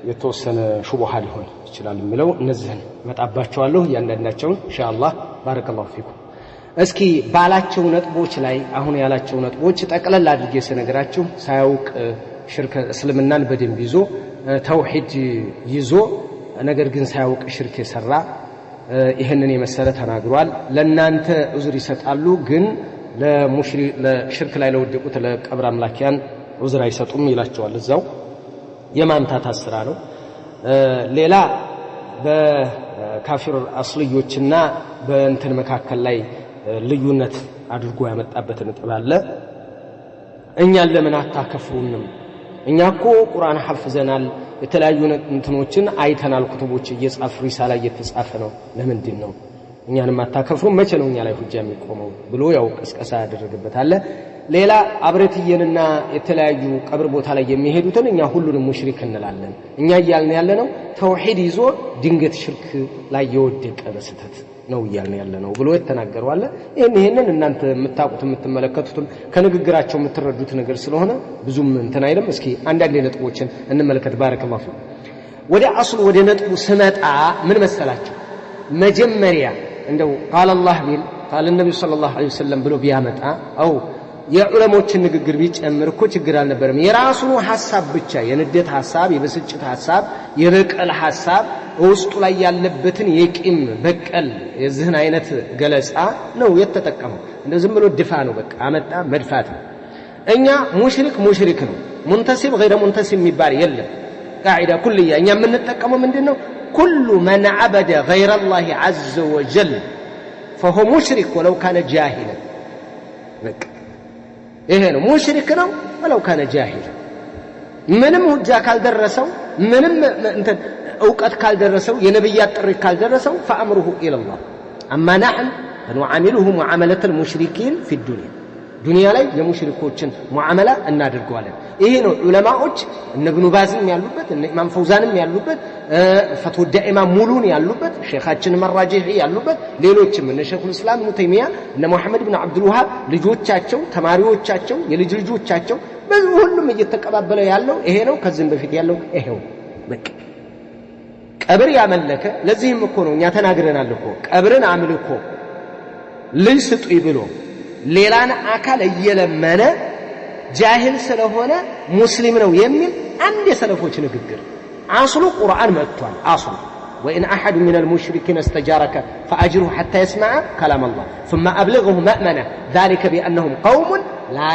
የተወሰነ ሹብሃ ሊሆን ይችላል የሚለው እነዚህን መጣባቸዋለሁ ያንዳንዳቸውን ኢንሻአላህ ባረከላሁ ፊኩም እስኪ ባላቸው ነጥቦች ላይ አሁን ያላቸው ነጥቦች ጠቅለል አድርጌ ስነግራችሁ ሳያውቅ ሽርክ እስልምናን በደንብ ይዞ ተውሂድ ይዞ ነገር ግን ሳያውቅ ሽርክ የሰራ ይሄንን የመሰለ ተናግሯል ለናንተ ዑዝር ይሰጣሉ ግን ለሽርክ ላይ ለወደቁት ለቀብር አምላኪያን ዑዝር አይሰጡም ይላቸዋል እዛው የማምታታ ስራ ነው ሌላ በካፊር አስልዮችና በእንትን መካከል ላይ ልዩነት አድርጎ ያመጣበት ነጥብ አለ እኛን ለምን አታከፍሩንም እኛኮ ቁርአን ሐፍዘናል የተለያዩ እንትኖችን አይተናል ኩቱቦች እየጻፉ ሪሳላ እየተጻፈ ነው ለምንድን ነው እኛንም አታከፍሩም መቼ ነው እኛ ላይ ሁጃ የሚቆመው ብሎ ያው ቅስቀሳ ያደረገበት አለ ሌላ አብረትየንና የተለያዩ ቀብር ቦታ ላይ የሚሄዱትን እኛ ሁሉንም ሙሽሪክ እንላለን እኛ ይያልን ያለነው ተውሂድ ይዞ ድንገት ሽርክ ላይ የወደቀ በስተት ነው ይያልን ያለነው ብሎ የተናገረው አለ ይሄንን እናንተ የምታውቁት የምትመለከቱት ከንግግራቸው የምትረዱት ነገር ስለሆነ ብዙም እንትን አይደለም እስኪ አንዳንድ ነጥቦችን እንመለከት ባረከላሁ ወደ አስሉ ወደ ነጥቡ ስመጣ ምን መሰላችሁ መጀመሪያ እንደው قال الله ቢል قال النبي صلى الله عليه وسلم ብሎ ቢያመጣ አው የዑለሞችን ንግግር ቢጨምር እኮ ችግር አልነበረም የራሱን ሐሳብ ብቻ የንደት ሐሳብ የበስጭት ሐሳብ የበቀል ሐሳብ ውስጡ ላይ ያለበትን የቂም በቀል የዚህን አይነት ገለጻ ነው የተጠቀመው እንደዚህ ብሎ ድፋ ነው በቃ አመጣ መድፋት እኛ ሙሽሪክ ነው ሙንተሲብ غير ሙንተሲብ የሚባል የለም قاعده كليه እኛ የምንጠቀመው ምንድነው كل من عبد غير الله عز وجل فهو مشرك ولو كان جاهلا በቃ ይሄ ነው ሙሽሪክ ነው ولو كان جاهلا ምንም ሁጃ ካልደረሰው ምንም እንትን ዕውቀት ካልደረሰው የነብያት ጥሪ ካልደረሰው فامره الى الله اما نحن فنعامله معامله المشركين في الدنيا ዱንያ ላይ የሙሽሪኮችን ሙዓመላ እናደርጋለን ይሄ ነው ዑለማዎች እነ ኢብኑ ባዝም ያሉበት እነ ኢማም ፈውዛንም ያሉበት ፈትዋ ዳኢማ ሙሉን ያሉበት ሼኻችን መራጂሂ ያሉበት ሌሎችም እነ ሼኹል እስላም ኢብኑ ተይሚያ እነ መሐመድ ኢብኑ አብዱል ወሃብ ልጆቻቸው ተማሪዎቻቸው የልጅ ልጆቻቸው ሁሉም እየተቀባበለ ያለው ይሄ ነው ከዚህም በፊት ያለው ይሄው በቃ ቀብር ያመለከ ለዚህም እኮ ነው እኛ ተናግረናል እኮ ቀብርን አምልኮ ልጅ ስጡይ ብሎ ሌላን አካል እየለመነ ጃሂል ስለሆነ ሙስሊም ነው የሚል አንድ የሰለፎች ንግግር አስሉ ቁርአን መጥቷል አስሉ وإن أحد من المشركين استجارك فأجره حتى يسمع كلام الله ثم أبلغه مأمنة ذلك بأنهم قوم لا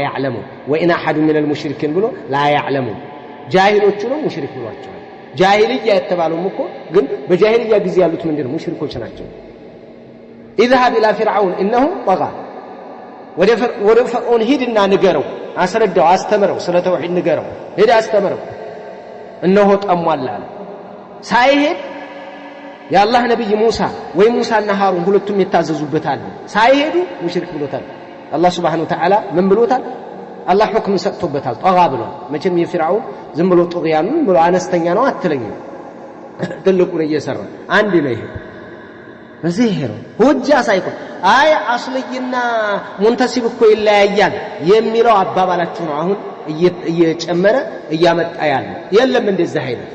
يعلمون وإن أحد من المشركين بلو لا يعلمون جاهلوچنو مشرك ብሏቸዋል ጃሂልያ የተባሉም እኮ ግን በጃሂልያ ጊዜ ያሉት ምንድነው ሙሽሪኮች ናቸው اذهب الى فرعون انه طغى ወደ ፈርዖን ሂድና ንገረው አስረዳው አስተምረው ስለ ተውሂድ ንገረው ሄዳ አስተምረው እነሆ ጠሟል አለ ሳይሄድ የአላህ ነብይ ሙሳ ወይ ሙሳና ሃሩን ሁለቱም የታዘዙበታል ሳይሄዱ ሙሽሪክ ብሎታል አላህ Subhanahu Wa Ta'ala ምን ብሎታል አላህ ሁክም ሰጥቶበታል ጠጋ ብሎ መቼም የፍርዓውን ዝም ብሎ ጥግያን ብሎ አነስተኛ ነው አትለኝ ትልቁን እየሰራ አንድ ነው ይሄ በዚህ ነው ሁጃ ሳይቆም አይ አስልይና ሙንተሲብ እኮ ይለያያል የሚለው አባባላችሁ ነው አሁን እየጨመረ እያመጣ ያለ የለም እንደዚህ አይነት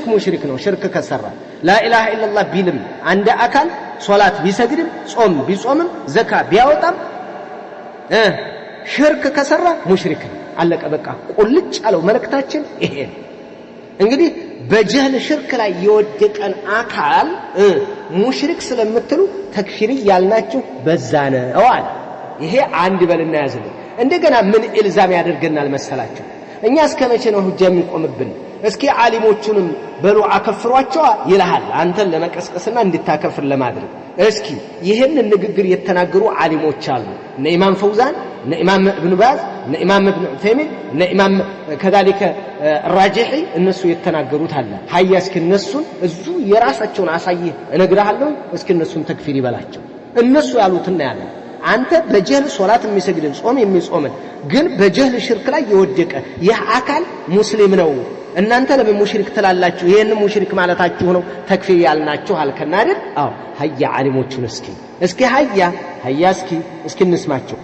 ሙሽሪክ ነው ሽርክ ከሰራ لا اله الا الله ቢልም አንድ አካል ሶላት ቢሰግድም ጾም ቢጾምም ዘካ ቢያወጣም ሽርክ ከሰራ ሙሽሪክ አለቀ በቃ ቁልጭ አለው መልእክታችን ይሄ እንግዲህ በጀህል ሽርክ ላይ የወደቀን አካል ሙሽሪክ ስለምትሉ ተክፊሪ ያልናችሁ በዛነው አለ። ይሄ አንድ በልና ያዝልኝ። እንደገና ምን ኢልዛም ያደርገናል መሰላችሁ? እኛ እስከ መቼ ነው ሁጃ የሚቆምብን? እስኪ ዓሊሞቹንም በሉ አከፍሯቸው ይልሃል አንተን ለመቀስቀስና እንድታከፍር ለማድረግ። እስኪ ይሄን ንግግር የተናገሩ ዓሊሞች አሉ። እነ ኢማም ፈውዛን፣ እነ ኢማም ኢብኑ ባዝ፣ እነ ኢማም ኢብኑ ዑሰይሚን፣ እነ ኢማም ከዛሊከ ራጂሒ እነሱ የተናገሩት አለ። ሀያ እስኪ እነሱን እዙ የራሳቸውን አሳይህ እነግርሃለሁ። እስኪ እነሱን ተክፊር ይበላቸው። እነሱ ያሉትና ያለ አንተ በጀህል ሶላት የሚሰግድን ጾም የሚጾምን ግን በጀህል ሽርክ ላይ የወደቀ ይህ አካል ሙስሊም ነው። እናንተ ለምን ሙሽሪክ ትላላችሁ? ይሄን ሙሽሪክ ማለታችሁ ነው ተክፊር ያልናችሁ አልከና አይደል? አዎ ሀያ ዓሊሞቹን እስኪ ሀያ እስኪ እንስማቸው።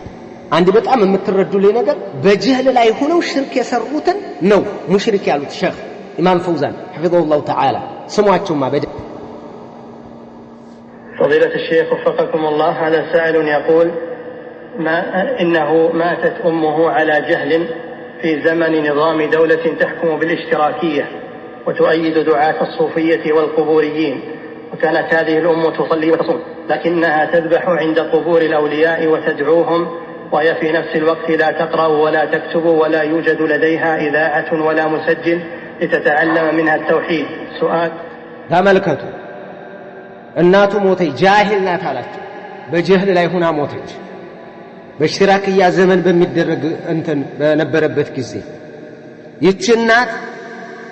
አንድ በጣም የምትረዱልኝ ነገር በጀህል ላይ ሆነው ሽርክ የሰሩትን ነው ሙሽሪክ ያሉት ሼኽ ኢማም ፈውዛን حفظه تعالى ስሟቸውማ በደንብ فضيلة الشيخ وفقكم الله. هذا سائل يقول إنه ماتت أمه على جهل في زمن نظام دولة تحكم بالاشتراكية وتؤيد دعاة الصوفية والقبوريين، وكانت هذه الأم تصلي وتصوم لكنها تذبح عند قبور الأولياء وتدعوهم، وهي في نفس الوقت لا تقرأ ولا تكتب ولا يوجد لديها إذاعة ولا مسجل لتتعلم منها التوحيد. سؤال تملكته እናቱ ሞተች ጃሂል ናት አላችሁ። በጀህል ላይ ሆና ሞተች። በሽራክያ ዘመን በሚደረግ እንትን በነበረበት ጊዜ ይህች እናት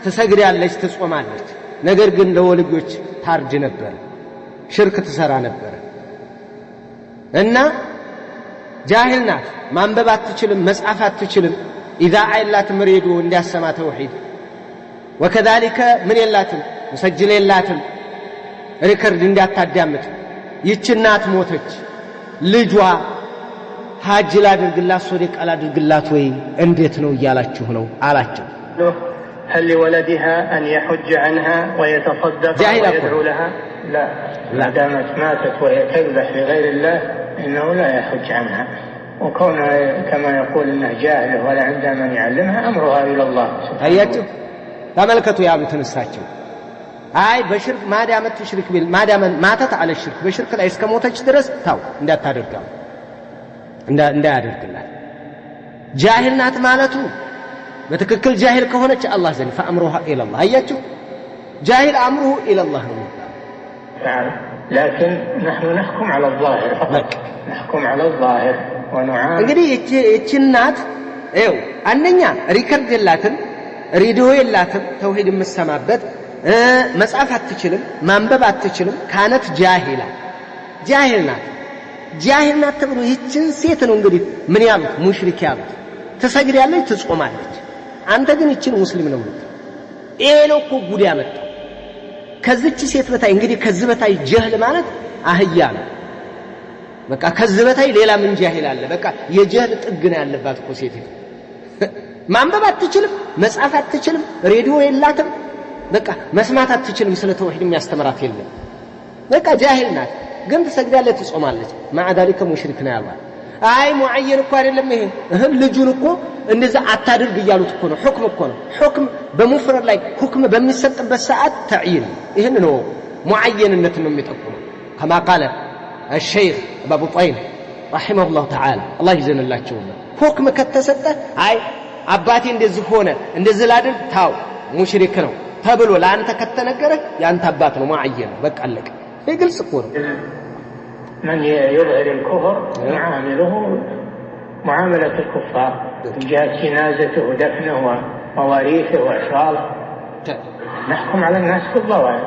ትሰግዳለች፣ ትጾማለች። ነገር ግን ለወልዮች ታርጅ ነበር፣ ሽርክ ትሰራ ነበር እና ጃሂል ናት። ማንበብ አትችልም፣ መጻፍ አትችልም። ኢዛዓ የላትም፣ ሬዲዮ እንዲያሰማ ተውሂድ። ወከዛሊከ ምን የላትም፣ ሙሰጅል የላትም፣ ሪከርድ እንዲያታዳምጥ። ይህች እናት ሞተች። ልጇ ሐጅ ላድርግላት ሶደቃ ላድርግላት ወይ እንዴት ነው እያላችሁ ነው አላቸው። هل لولدها أن يحج عنها ويتصدق ويدعو لها؟ لا، ما دامت ماتت وهي تذبح لغير الله إنه لا يحج عنها، وكونها كما يقول إنها جاهلة ولا عندها من يعلمها أمرها إلى الله. أياتوا تملكتوا يا أبو تنساتشو አይ በሽርክ ማዳመት ትሽርክ ቢል ማዳመን ማተት አለ ሽርክ በሽርክ ላይ እስከሞተች ድረስ ታው እንዳታደርጋው እንዳያደርግላት። ጃሂል ናት ማለቱ በትክክል ጃሂል ከሆነች አላህ ዘንድ ፈአምሩሃ ኢለላህ። አያችሁ ጃሂል አምሩሁ ኢለላህ ነው። لكن نحن نحكم على الظاهر فقط، نحكم على الظاهر ونعامل. እንግዲህ እቺ እናት ይኸው አንደኛ ሪከርድ የላትም፣ ሬዲዮ የላትም፣ ተውሂድ የምትሰማበት መጻፍ አትችልም፣ ማንበብ አትችልም። ካነት ጃሂላ ጃሂል ናት ተብሎ ይህችን ሴት ነው እንግዲህ ምን ያሉት ሙሽሪክ ያሉት። ትሰግዳለች፣ ትጾማለች። አንተ ግን ይህችን ሙስሊም ነው ማለት ይሄ ነው እኮ ጉድ ያመጣው። ከዚች ሴት በታይ እንግዲህ ከዚህ በታይ ጀህል ማለት አህያ ነው። በቃ ከዚህ በታይ ሌላ ምን ጃሂል አለ? በቃ የጀህል ጥግ ነው ያለባት እኮ ሴት። ማንበብ አትችልም፣ መጻፍ አትችልም፣ ሬዲዮ የላትም፣ በቃ መስማት አትችልም፣ ስለ ተውሂድ የሚያስተምራት የለም። በቃ ጃሂል ናት፣ ግን ትሰግዳለች፣ ትጾማለች። ማዓ ዛሊከ ሙሽሪክ ነው ያሏት። አይ ሙዐየን እኮ አይደለም ይሄ ልጁን እኮ እንደዛ አታድርግ እያሉት እኮ ነው። ሁክም እኮ ነው። ሁክም በሙፍረድ ላይ ሁክም በሚሰጥበት ሰዓት ተዕይን ይሄን ነው ሙዐየንነት ነው የሚጠቁመው። ከማ ቃለ الشيخ أبو طيب رحمه الله تعالى الله يجزيه الله ሁክም ከተሰጠ አይ አባቴ እንደዚህ ሆነ እንደዚህ ላድርግ ታው ሙሽሪክ ነው ተብሎ ለአንተ ከተነገረ ያንተ አባት ነው ሙዐየን በቃ አለቀ። ይሄ ግልጽ እኮ ነው። من يظهر الكفر نعامله معاملة الكفار من جهة جنازته ودفنه ومواريثه وأشراطه. نحكم على الناس بالظواهر،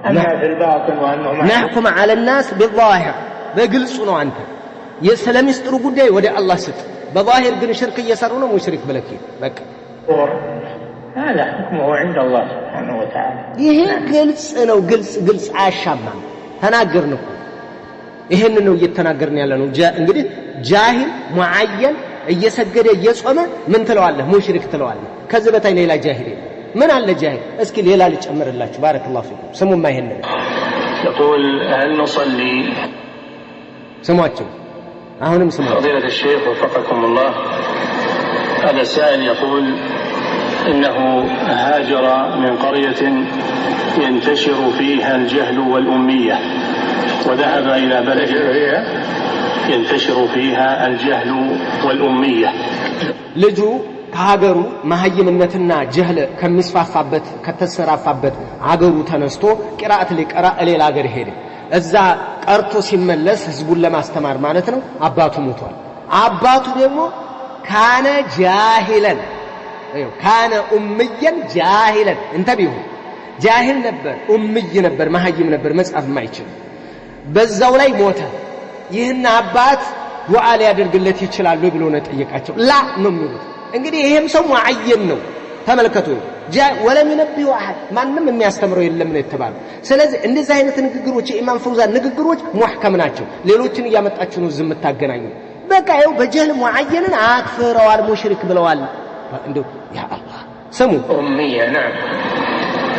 أما في الباطن وأنه نحكم على الناس بالظاهر بقلص ነው አንተ የሰለሚስጥሩ ጉዳይ ወደ አላህ ስጥ። በظاهر ግን ሽርክ እየሰሩ ነው ሙሽሪክ ብለክ በቃ هذا حكمه عند الله سبحانه وتعالى. ይሄ ግልጽ ነው። ግልጽ አያሻማም። ተናገርን እኮ ይሄን ነው እየተናገርን ያለ ነው። እንግዲህ ጃሂል ሙዐየን እየሰገደ እየጾመ ምን ትለዋለህ? ሙሽሪክ ትለዋለህ። ከዚህ በታይ ሌላ ጃሂል ምን አለ? ጃሂል እስኪ ሌላ ልጨምርላችሁ። ባረከላሁ ፊኩም። ስሙማ ይሄን يقول هل نصلي سمعتوا አሁንም ስሙ فضيلة الشيخ وفقكم الله. هذا سائل يقول إنه هاجر من قرية ينتشر فيها الجهل والأمية وذهب إلى بلد ينتشر فيها الجهل والأمية. ልጁ ከሀገሩ መሀይምነትና ጀህል ከሚስፋፋበት ከተሰራፋበት ሀገሩ ተነስቶ ቂራአት ሊቀራ ሌላ ሀገር ሄደ። እዛ ቀርቶ ሲመለስ ህዝቡን ለማስተማር ማለት ነው አባቱ ሞቷል። አባቱ ደግሞ ካነ ጃሂለን ካነ ኡምየን ጃሂለን እንተቢሁ ጃሂል ነበር፣ ኡምይ ነበር፣ መሀይም ነበር፣ መጻፍ የማይችል በዛው ላይ ሞተ። ይህን አባት ዱዓ ሊያደርግለት ይችላል ብሎ ነው ጠየቃቸው። ላ ነው የሚሉት። እንግዲህ ይሄም ሰው ሙዐየን ነው ተመልከቱ። ወለም ይነብዩ አሐድ ማንም የሚያስተምረው የለም ነው የተባለው። ስለዚህ እንደዚህ አይነት ንግግሮች የኢማም ፈውዛን ንግግሮች ሙህከም ናቸው። ሌሎችን እያመጣችሁ ነው ዝም ታገናኙ። በቃ ይኸው በጀህል ሙዐየንን አክፍረዋል፣ ሙሽሪክ ብለዋል። እንደው ያ አላህ ስሙ أمية. نعم.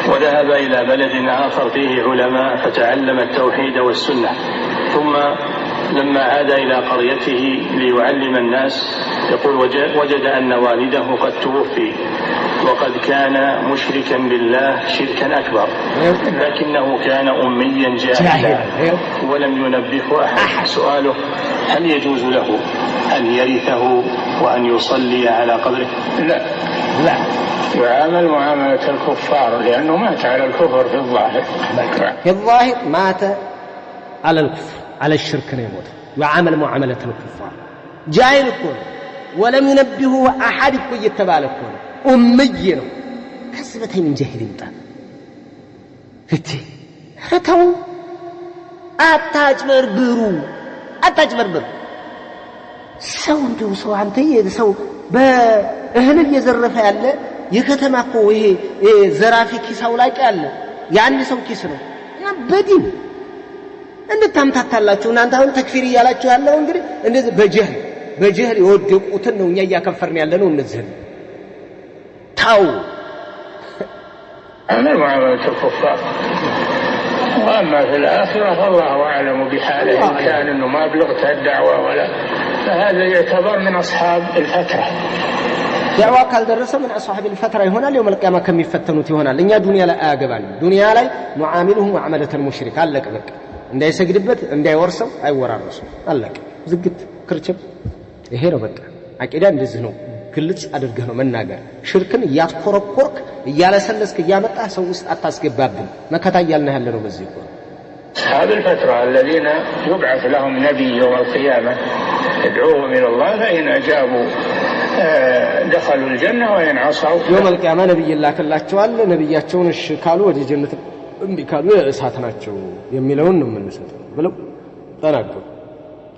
وذهب إلى بلد آخر فيه علماء فتعلم التوحيد والسنة، ثم لما عاد إلى قريته ليعلم الناس يقول وجد أن والده قد توفي وقد كان مشركا بالله شركا أكبر، لكنه كان أميا جاهلا ولم ينبهه أحد. سؤاله هل يجوز له أن يرثه وأن يصلي على قبره؟ لا يعامل معاملة الكفار لأنه مات على الكفر في الظاهر. في الظاهر مات على الكفر على الشرك يموت وعامل معاملة الكفار. جاهل يكون ولم ينبهه أحد يكون يتبالك أمي ነው ከስበተኝ ምን ጀሂል ይምጣ ፍቲ ረተው አታጭበርብሩ ሰው እንደው ሰው አንተ ሰው በእህል እየዘረፈ ያለ የከተማ እኮ ይሄ ዘራፊ ኪሳው ላቂ ያለ ያን ሰው ኪስ ነው ያ በዲን እንድታምታታላችሁ እናንተ አሁን ተክፊር እያላችሁ ያለው እንግዲህ እንደዚህ በጀህል የወደቁትን ነው እኛ እያከፈርን ያለ ነው እነዚህ ታው أنا معاملة الكفار. وأما في الآخرة فالله أعلم بحاله إن كان إنه ما بلغت الدعوة ولا فهذا يعتبر من أصحاب الفترة. دعوة قال درس من أصحاب الفترة هنا اليوم القيامة كم يفتنوا هنا لأن دنيا لا أجبان دنيا لا معاملهم معاملة المشرك قال لك بك عند يسجدبت عند يورثوا أي ورا الرسول قال لك زقت كرتب هيرو بك أكيد እንደዚህ ነው ግልጽ አድርገህ ነው መናገር ሽርክን ያስኮረኮርክ ያለሰለስክ ያመጣ ሰው ውስጥ አታስገባብን መከታ ያልነህ ያለ ነው በዚህ ነው هذه الفترة الذين يبعث لهم نبي يوم القيامة يدعوهم إلى الله فإن أجابوا دخلوا الجنة وإن عصوا يوم القيامة نبي الله كلاቸዋል ነብያቸውን እሺ ካሉ ወደ ጀነት እምቢ ካሉ እሳት ናቸው የሚለውን ነው የምንሰጠው ብለው ተናገሩ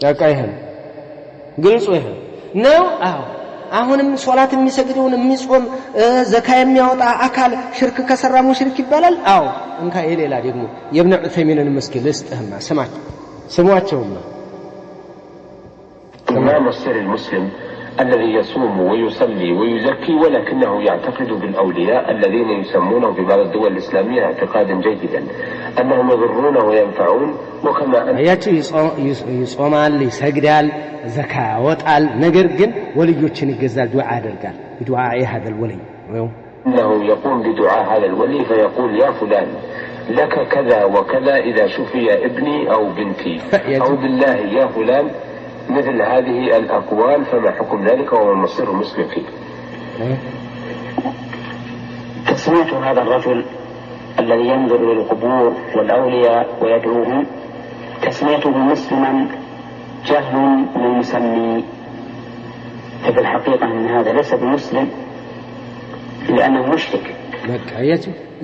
ያቃይህን ግልጽ ይሄ ነው አዎ አሁንም ሶላት የሚሰግደውን የሚጾም ዘካ የሚያወጣ አካል ሽርክ ከሰራ ሙሽሪክ ይባላል አዎ እንካ የሌላ ደግሞ የኢብኑ ዑሰይሚንን መስኪን ለስጥህማ ስሟቸውማ إمام السر المسلم الذي يصوم ويصلي ويزكي ولكنه يعتقد بالأولياء الذين يسمونه في بعض الدول الإسلامية اعتقادا جيدا أنهم يضرون وينفعون وكما أن يصومال يسجدال زكاة وطال نجر جن وليوتشن يجزال دعاء درجال بدعاء هذا الولي أنه يقوم بدعاء هذا الولي فيقول يا فلان لك كذا وكذا إذا شفي ابني أو بنتي أو بالله يا فلان مثل هذه الأقوال فما حكم ذلك وما مصير المسلم فيه؟ تسمية هذا الرجل الذي ينظر للقبور والأولياء ويدعوهم تسميته مسلما جهل للمسمي ففي الحقيقة أن هذا ليس بمسلم لأنه مشرك.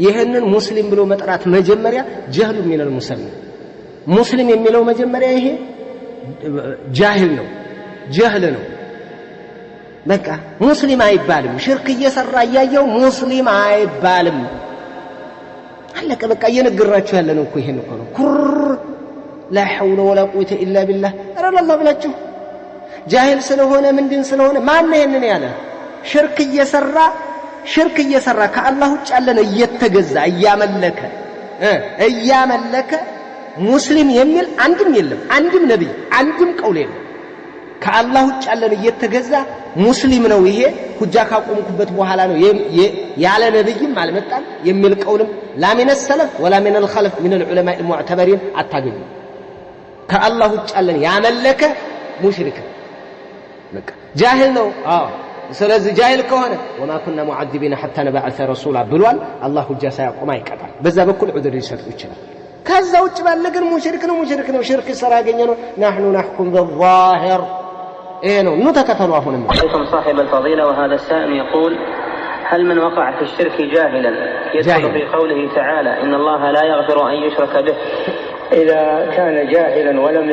ይህንን ሙስሊም ብሎ መጥራት መጀመሪያ ጀህሉ من المسمي ሙስሊም የሚለው መጀመሪያ ይሄ ጃሂል ነው ጀህል ነው በቃ ሙስሊም አይባልም ሽርክ እየሰራ ያያው ሙስሊም አይባልም አለቀ በቃ እየነገራችሁ ያለ ነው እኮ ይሄን እኮ ነው ኩር لا حول ولا قوة إلا بالله أرى الله ብላችሁ ጃሂል ስለሆነ ምንድን ስለሆነ ማን ነው ይሄንን ያለ ሽርክ እየሰራ ከአላህ ውጭ ያለን እየተገዛ እያመለከ ሙስሊም የሚል አንድም የለም አንድም ነብይ አንድም ቀውል የለም ከአላህ ውጭ ያለን እየተገዛ ሙስሊም ነው ይሄ ሁጃ ካቆምኩበት በኋላ ነው ያለ ነብይም አልመጣም የሚል ቀውልም ላ ሚነ ሰለፍ ወላ ሚነ الخلف من العلماء المعتبرين አታገኙ ከአላህ ውጭ ያለን ያመለከ ሙሽሪክ በቃ ጃሂል ነው ስለዚህ ጃሂል ከሆነ وما كنا معذبين حتى نبعث رسولا ብሏል አላህ ሁጃ ሳያቆም አይቀጣም በዛ በኩል ዑድር ሊሰጥ ይችላል ከዛ ውጭ ባለ ግን ሙሽሪክ ነው ሽርክ ሰራ ያገኘ ነው نحن نحكم بالظاهر ايه نو نتكتلوا هنا عليكم صاحب الفضيلة وهذا السائل يقول هل من وقع في الشرك جاهلا يدخل في قوله تعالى إن الله لا يغفر أن يشرك به إذا كان جاهلا ولم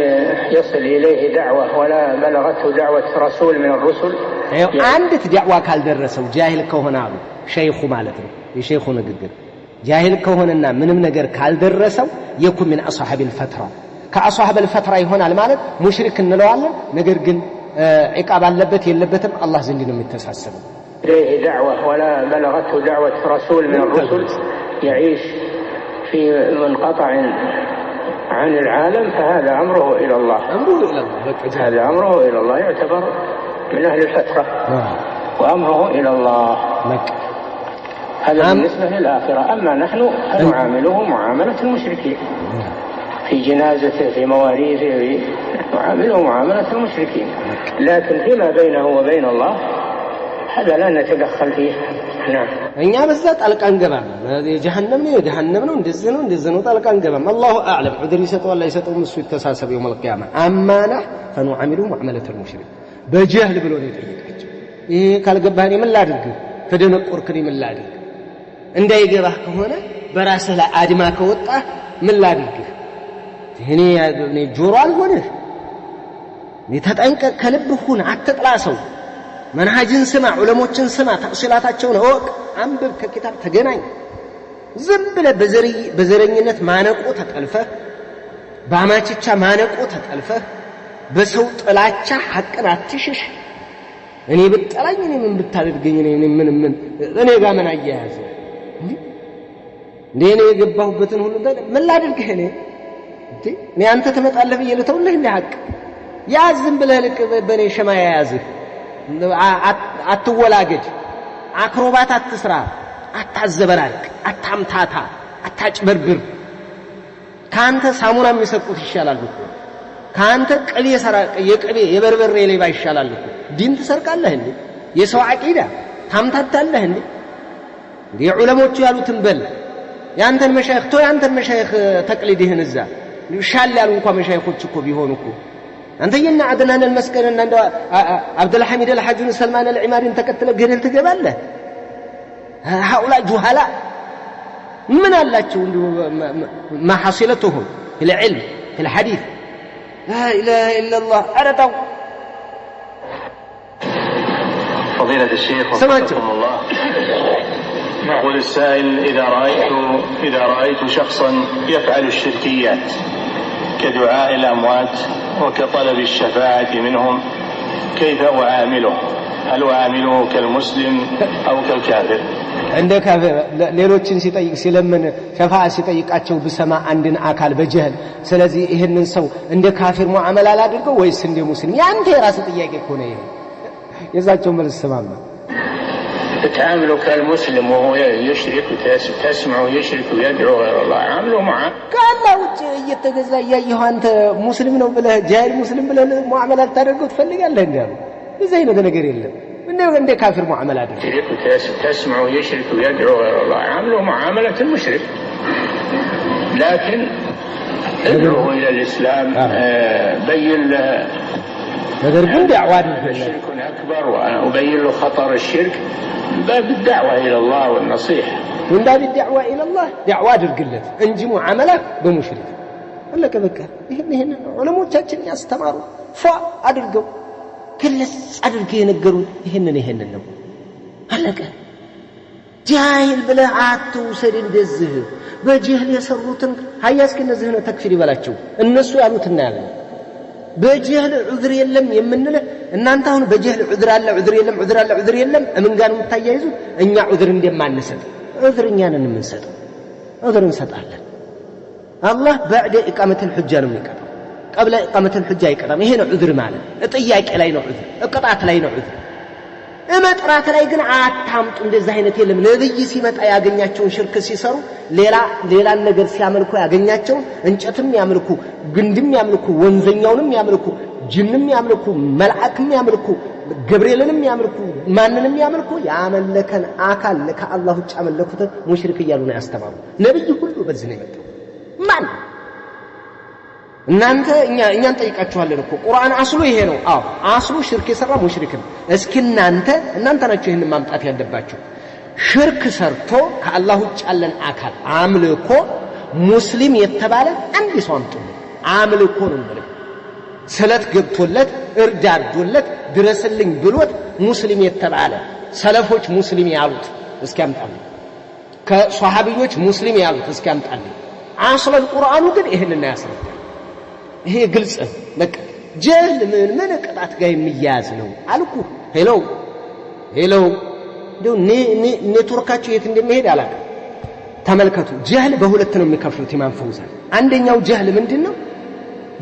يصل إليه دعوة ولا بلغته دعوة رسول من الرسل عندت دعوة ካልደረሰው ጃሂል ከሆነ አሉ ሸይኹ ማለት ነው የሸይኹ ንግግር ጃሂል ከሆነና ምንም ነገር ካልደረሰው يكون من أصحاب الفترة كأصحاب الفترة ይሆናል ማለት ሙሽሪክ እንለዋለን ነገር ግን عقاب አለበት የለበትም አላህ ዘንድ ነው የሚተሳሰበው إليه دعوة ولا بلغته دعوة رسول من الرسل يعيش في منقطع عن العالم فهذا أمره إلى الله هذا أمره إلى الله يعتبر من أهل الفترة وأمره إلى الله هذا بالنسبة للآخرة أما نحن فنعامله معاملة المشركين في جنازته في مواريثه نعامله معاملة المشركين لكن فيما بينه وبين الله هذا لا نتدخل فيه نعم እኛ በዛ ጣልቃ አንገባም የጀሃነም ነው እንደዚህ ነው ጣልቃ አንገባም الله اعلم ዑድር ይሰጠው አላ ይሰጠው እሱ ይተሳሰብ يوم القيامه አማና فنعامله معاملة المشرك በጀህል ብሎ ነው የጠየቃቸው ይሄ ካልገባህ ምን ላድርግ ተደነቆርክኝ ምን ላድርግ እንዳይገባህ ከሆነ በራስህ ላይ አድማ ከወጣ ምን ላድርግ እኔ ጆሮ አልሆነህ የተጠንቀቅ ከልብህ ሁን አትጥላሰው መንሃጅን ስማ ዑለሞችን ስማ ተፍሲላታቸውን እወቅ አንብብ ከኪታብ ተገናኝ ዝም ብለህ በዘረኝነት ማነቆ ተጠልፈህ በአማችቻ ማነቆ ተጠልፈህ በሰው ጥላቻ ሐቅን አትሽሽ እኔ ብጠላኝ እኔ ምን ብታደርገኝ እኔ ጋር ምን አያያዘ እኔ የገባሁበትን ሁሉ ምን ላድርግህ እኔ አንተ ትመጣለህ ብዬ ልተውልህ እንደ ሐቅ ያዝም ብለህ ልክ በኔ ሸማ ያያዝህ አትወላገድ አክሮባት አትስራ አታዘበራቅ አታምታታ አታጭበርብር ካንተ ሳሙና የሚሰቁት ይሻላል እኮ ካንተ ቅቤ ሰራቀ የቅቤ የበርበሬ ሌባ ይሻላል እኮ ዲን ትሰርቃለህ እንዴ የሰው አቂዳ ታምታታለህ እንዴ የዑለሞቹ ያሉትን በል ያንተን መሻይኽ ተቅሊድህን እዛ ሻል ያሉ እንኳን መሻይኾች እኮ ቢሆኑ እኮ አንተ የና አድናን المسكن እና عبد الحميد الحاجون سلمان العمارين ተከትለ ገደል ትገባለህ هؤلاء جهلاء من አላቸው ما حصلتهم في العلم في الحديث لا اله الا الله ارتوا فضيلة الشيخ وفقكم الله يقول السائل إذا رأيت شخصا يفعل الشركيات كدعاء الأموات وكطلب الشفاعة منهم كيف أعامله هل أعامله كالمسلم أو كالكافر عند كافر ሌሎችን ሲጠይቅ ሲለምን ሸፋዓ ሲጠይቃቸው በሰማ አንድን አካል በጀህል ስለዚህ ይሄንን ሰው እንደ ካፊር ሙአመላ አድርገው ወይስ እንደ ሙስሊም ያንተ የራስ ጥያቄ እኮ ነው ይሄ የዛቸው መልስ ሰማማ تعامله كالمسلم وهو يشرك تسمع يشرك ويدعو غير الله عامله معه كالله ውጭ እየተገዛ ያየው አንተ ሙስሊም ነው ብለህ ጃሂል ሙስሊም ብለህ ሙአመላ ታደርገው ትፈልጋለህ እንዴ እዚህ አይነት ነገር የለም እንደ ካፊር ሙአመላ አድርገው تسمع يشرك ويدعو غير الله عامله معاملة المشرك لكن ادعوه إلى الإسلام بين له ነገር ግን ዳዕዋ الشرك أكبر وأبين له خطر الشرك باب الدعوة إلى الله والنصيحة من باب الدعوة إلى الله دعوة درقلت انجي معاملة بمشرك قال لك بكى هنا علماء تاجن يستمروا فأدرقوا كل أدرقوا ينقروا هنا النوم قال لك جاهل بلا عاتو سرين دزه بجهل يسروتن هيا اسكن نزهنا تكفيري بلاچو الناس يالوت الناغ በጀህል ዑዝር የለም የምንለው እናንተ አሁን በጀህል ዑዝር አለ ዑዝር የለም ምን ጋር ነው ታያይዙ እኛ ዑዝር እንደማንሰጥ ዑዝርኛን እንሰጣለን ዑዝር እንሰጣለን አላህ بعد اقامه الحجه ነው የሚቀጣው قبل إقامة الحجة يقدم هنا عذر ماله الطياق ላይ ነው عذر القطعة ላይ ነው عذر እመጥራት ላይ ግን አታምጡ እንደዚህ አይነት የለም ነብይ ሲመጣ ያገኛቸውን ሽርክ ሲሰሩ ሌላ ነገር ሲያመልኩ ያገኛቸው እንጨትም ያመልኩ ግንድም ያመልኩ ወንዘኛውንም ያመልኩ ጅንም ያመልኩ መልአክም ያመልኩ ገብርኤልንም ያመልኩ ማንንም ያመልኩ ያመለከን አካል ከአላህ ውጭ ያመለኩት ሙሽሪክ እያሉ ነው ያስተማሩ ነብይ ሁሉ በዚህ ነው የመጣው ማን እናንተ እኛን ጠይቃችኋለን እኮ ቁርአን አስሉ ይሄ ነው አዎ አስሉ ሽርክ የሰራ ሙሽሪክ ነው እስኪ እናንተ ናችሁ ይሄን ማምጣት ያለባችሁ ሽርክ ሰርቶ ከአላህ ውጭ ያለን አካል አምልኮ ሙስሊም የተባለ አንድ ሰው አምጡ አምልኮ ነው ማለት ሰላት ገብቶለት እርዳዶለት ድረስልኝ ብሎት ሙስሊም የተባለ ሰለፎች ሙስሊም ያሉት እስኪ አምጣሉ ከሷሃቢዎች ሙስሊም ያሉት እስኪ አምጣሉ አስለ القرآن ግን ይሄንን ያስረዳል ይሄ ግልጽ በቃ ጀህል ምን ቅጣት ጋር የሚያዝ ነው አልኩ ሄሎ ደው ኔትወርካችሁ የት እንደሚሄድ አላውቅም ተመልከቱ ጀህል በሁለት ነው የሚከፍሉት ኢማም ፈውዛን አንደኛው ጀህል ምንድነው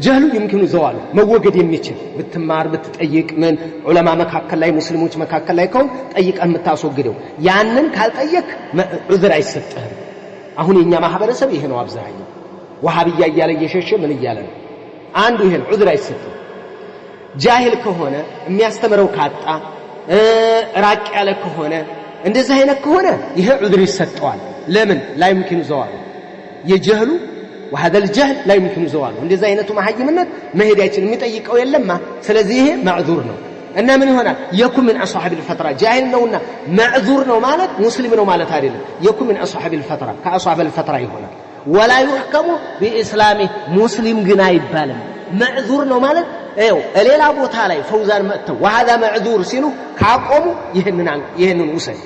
ጀህሉ يمكن ዘዋሉ መወገድ የሚችል ብትማር ብትጠይቅ ምን ዑለማ መካከል ላይ ሙስሊሞች መካከል ላይ ከሆነ ጠይቀህ የምታስወግደው ያንን ካልጠየቅ ዑዝር አይሰጥህም አሁን የኛ ማህበረሰብ ይሄ ነው አብዛኛው ወሃቢያ እያለ እየሸሸ ምን እያለ ነው አንዱ ይሄን ዑዝር አይሰጥም ጃሂል ከሆነ የሚያስተምረው ካጣ ራቅ ያለ ከሆነ እንደዚህ አይነት ከሆነ ይሄ ዑዝር ይሰጠዋል ለምን لا يمكن ዘዋሉ የጀህሉ وهذا الجهل لا يمكن زواله እንደዚህ አይነቱ ማህይምነት መሄድ አይችልም የሚጠይቀው የለማ ስለዚህ ይሄ ማዕذور ነው እና ምን ይሆናል يكون من اصحاب الفتره جاهل ነውና ማዕذور ነው ማለት ሙስሊም ነው ማለት አይደለም يكون من اصحاب الفتره كاصحاب الفتره ይሆናል ولا يحكم باسلامه مسلم ግን አይባልም ማዕذور ነው ማለት ይኸው ሌላ ቦታ ላይ ፈውዛን መጥተው وهذا معذور ሲሉ ካቆሙ ይሄንን ውሰድ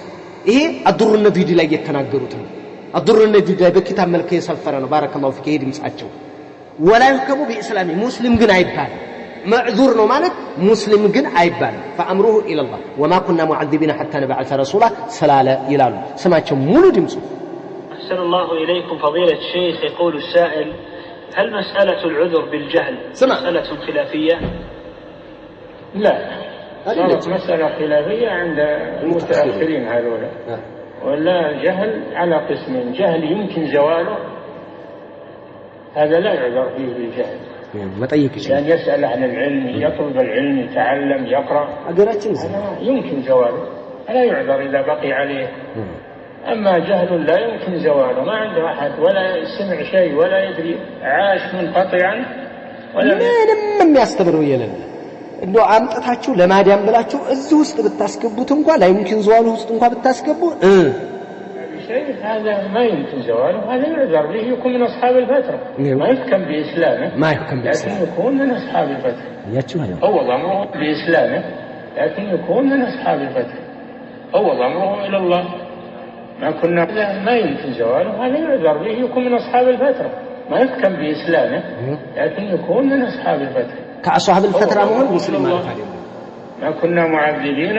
ይሄ አድሩ ነብይ ላይ የተናገሩት ነው الضر النجد بكتاب ملك يسفرنا بارك الله فيك يدي مساچو ولا يحكم باسلام مسلم ግን አይባል معذور ነው ማለት ሙስሊም ግን አይባል فامره الى الله وما كنا معذبين حتى نبعث رسولا سلاله ይላሉ ስማቸው ሙሉ ድምጹ احسن الله اليكم فضيله الشيخ يقول السائل هل مساله العذر بالجهل مساله خلافيه لا مساله خلافيه عند المتاخرين هذول ولا جهل على قسمين جهل يمكن زواله هذا لا يعذر فيه بالجهل ما طيقش يعني يسأل عن العلم يطلب العلم يتعلم يقرأ يمكن زواله لا يعذر إذا بقي عليه أما جهل لا يمكن زواله ما عنده أحد ولا سمع شيء ولا يدري عاش منقطعا ولا ምንም ያስተምረው የለም እንደው አምጣታችሁ ለማዳም ብላችሁ እዚህ ውስጥ ብታስገቡት እንኳን ላይ يمكن زواله ውስጥ እንኳን ብታስገቡ شيء هذا ما يمكن زواله هذا يعذر به يكون من اصحاب الفتره ما يحكم باسلامه ما يحكم باسلامه لكن يكون من اصحاب الفتره هو ضمره باسلامه لكن يكون من اصحاب الفتره هو ضمره الى الله ما كنا ما يمكن زواله هذا يعذر به يكون من اصحاب الفتره ما يحكم باسلامه لكن يكون من اصحاب الفتره كأصحاب الفترة مهم مسلم ما كنا معذبين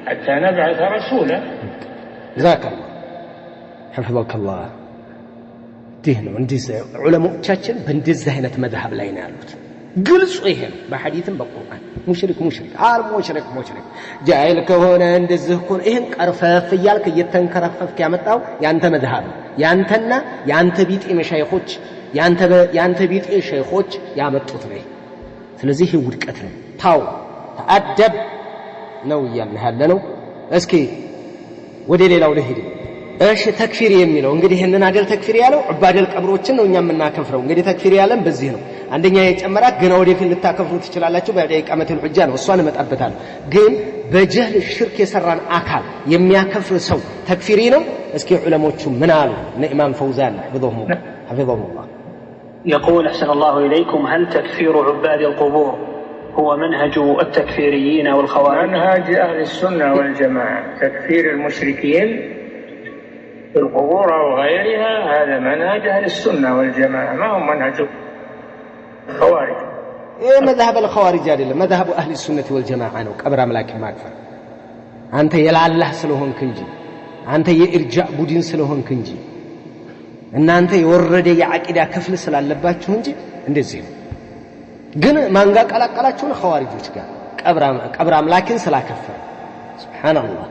حتى نبعث رسولا ذاك الله حفظك الله دهنوا انديز علماء بندز هنا مذهب لا ينالوت ግልጽ ይሄ በሐዲስም በቁርአን ሙሽሪክ ዓለም ሙሽሪክ ጃሂል ከሆነ እንደዚህ እኮ ይሄን ቀርፈፍ ይያልክ እየተንከረፈፍክ ያመጣው ያንተ መዝሐብ ያንተና ያንተ ቢጤ መሻይኾች ያንተ ቢጤ ሸይኾች ያመጡት ነው ስለዚህ ውድቀት ነው ታው ተአደብ ነው ያለው እስኪ ወደ ሌላው ልሂድ እሺ ተክፊር የሚለው እንግዲህ እነን አደል ተክፊር ያለው ዑባደል ቀብሮችን ነው እኛም እናከፍረው እንግዲህ ተክፊር ያለም በዚህ ነው አንደኛ የጨመራት ገና ወደፊት ልታከፍሩ ትችላላችሁ በኢቃመቱል ሁጃ ነው እሷን መጣበታል ግን በጀህል ሽርክ የሰራን አካል የሚያከፍር ሰው ተክፊሪ ነው እስኪ ዑለሞቹ ምን አሉ ኢማም ፈውዛን حفظهم الله يقول أحسن الله إليكم هل تكفير عباد القبور هو منهج التكفيريين والخوارج منهج أهل السنة والجماعة تكفير المشركين في القبور أو غيرها هذا منهج أهل السنة والجماعة ما هو منهج الخوارج مذهب الخوارج هذا مذهب أهل السنة والجماعة أنا قبر ملاك ما أكفر أنت يلا الله سلوهن كنجي أنت يرجع بدين سلوهن كنجي እናንተ የወረደ የአቂዳ ክፍል ስላለባችሁ እንጂ እንደዚህ ግን ማንጋ ቀላቀላችሁን ኸዋሪጆች ጋር ቀብር አምላክን ስላከፈረ ሱብሃንአላህ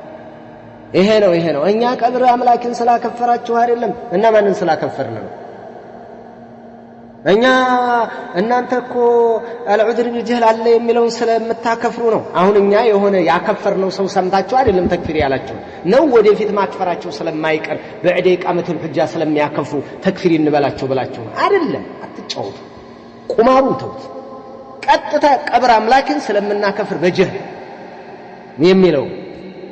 ይሄ ነው እኛ ቀብር አምላክን ስላከፈራችሁ አይደለም እና ማንን ስላከፈርን ነው እኛ እናንተ እኮ አልዑድር ቢልጀህል አለ የሚለውን ስለምታከፍሩ ነው አሁን እኛ የሆነ ያከፈርነው ሰው ሰምታችሁ አይደለም ተክፊር ያላችሁ ነው ወደፊት ማክፈራቸው ስለማይቀር በዕደ ኢቃመቱል ሁጃ ስለሚያከፍሩ ተክፊር እንበላቸው ብላችሁ አይደለም አትጫወቱ ቁማሩን ተውት ቀጥታ ቀብር አምላክን ስለምናከፍር በጀህል የሚለው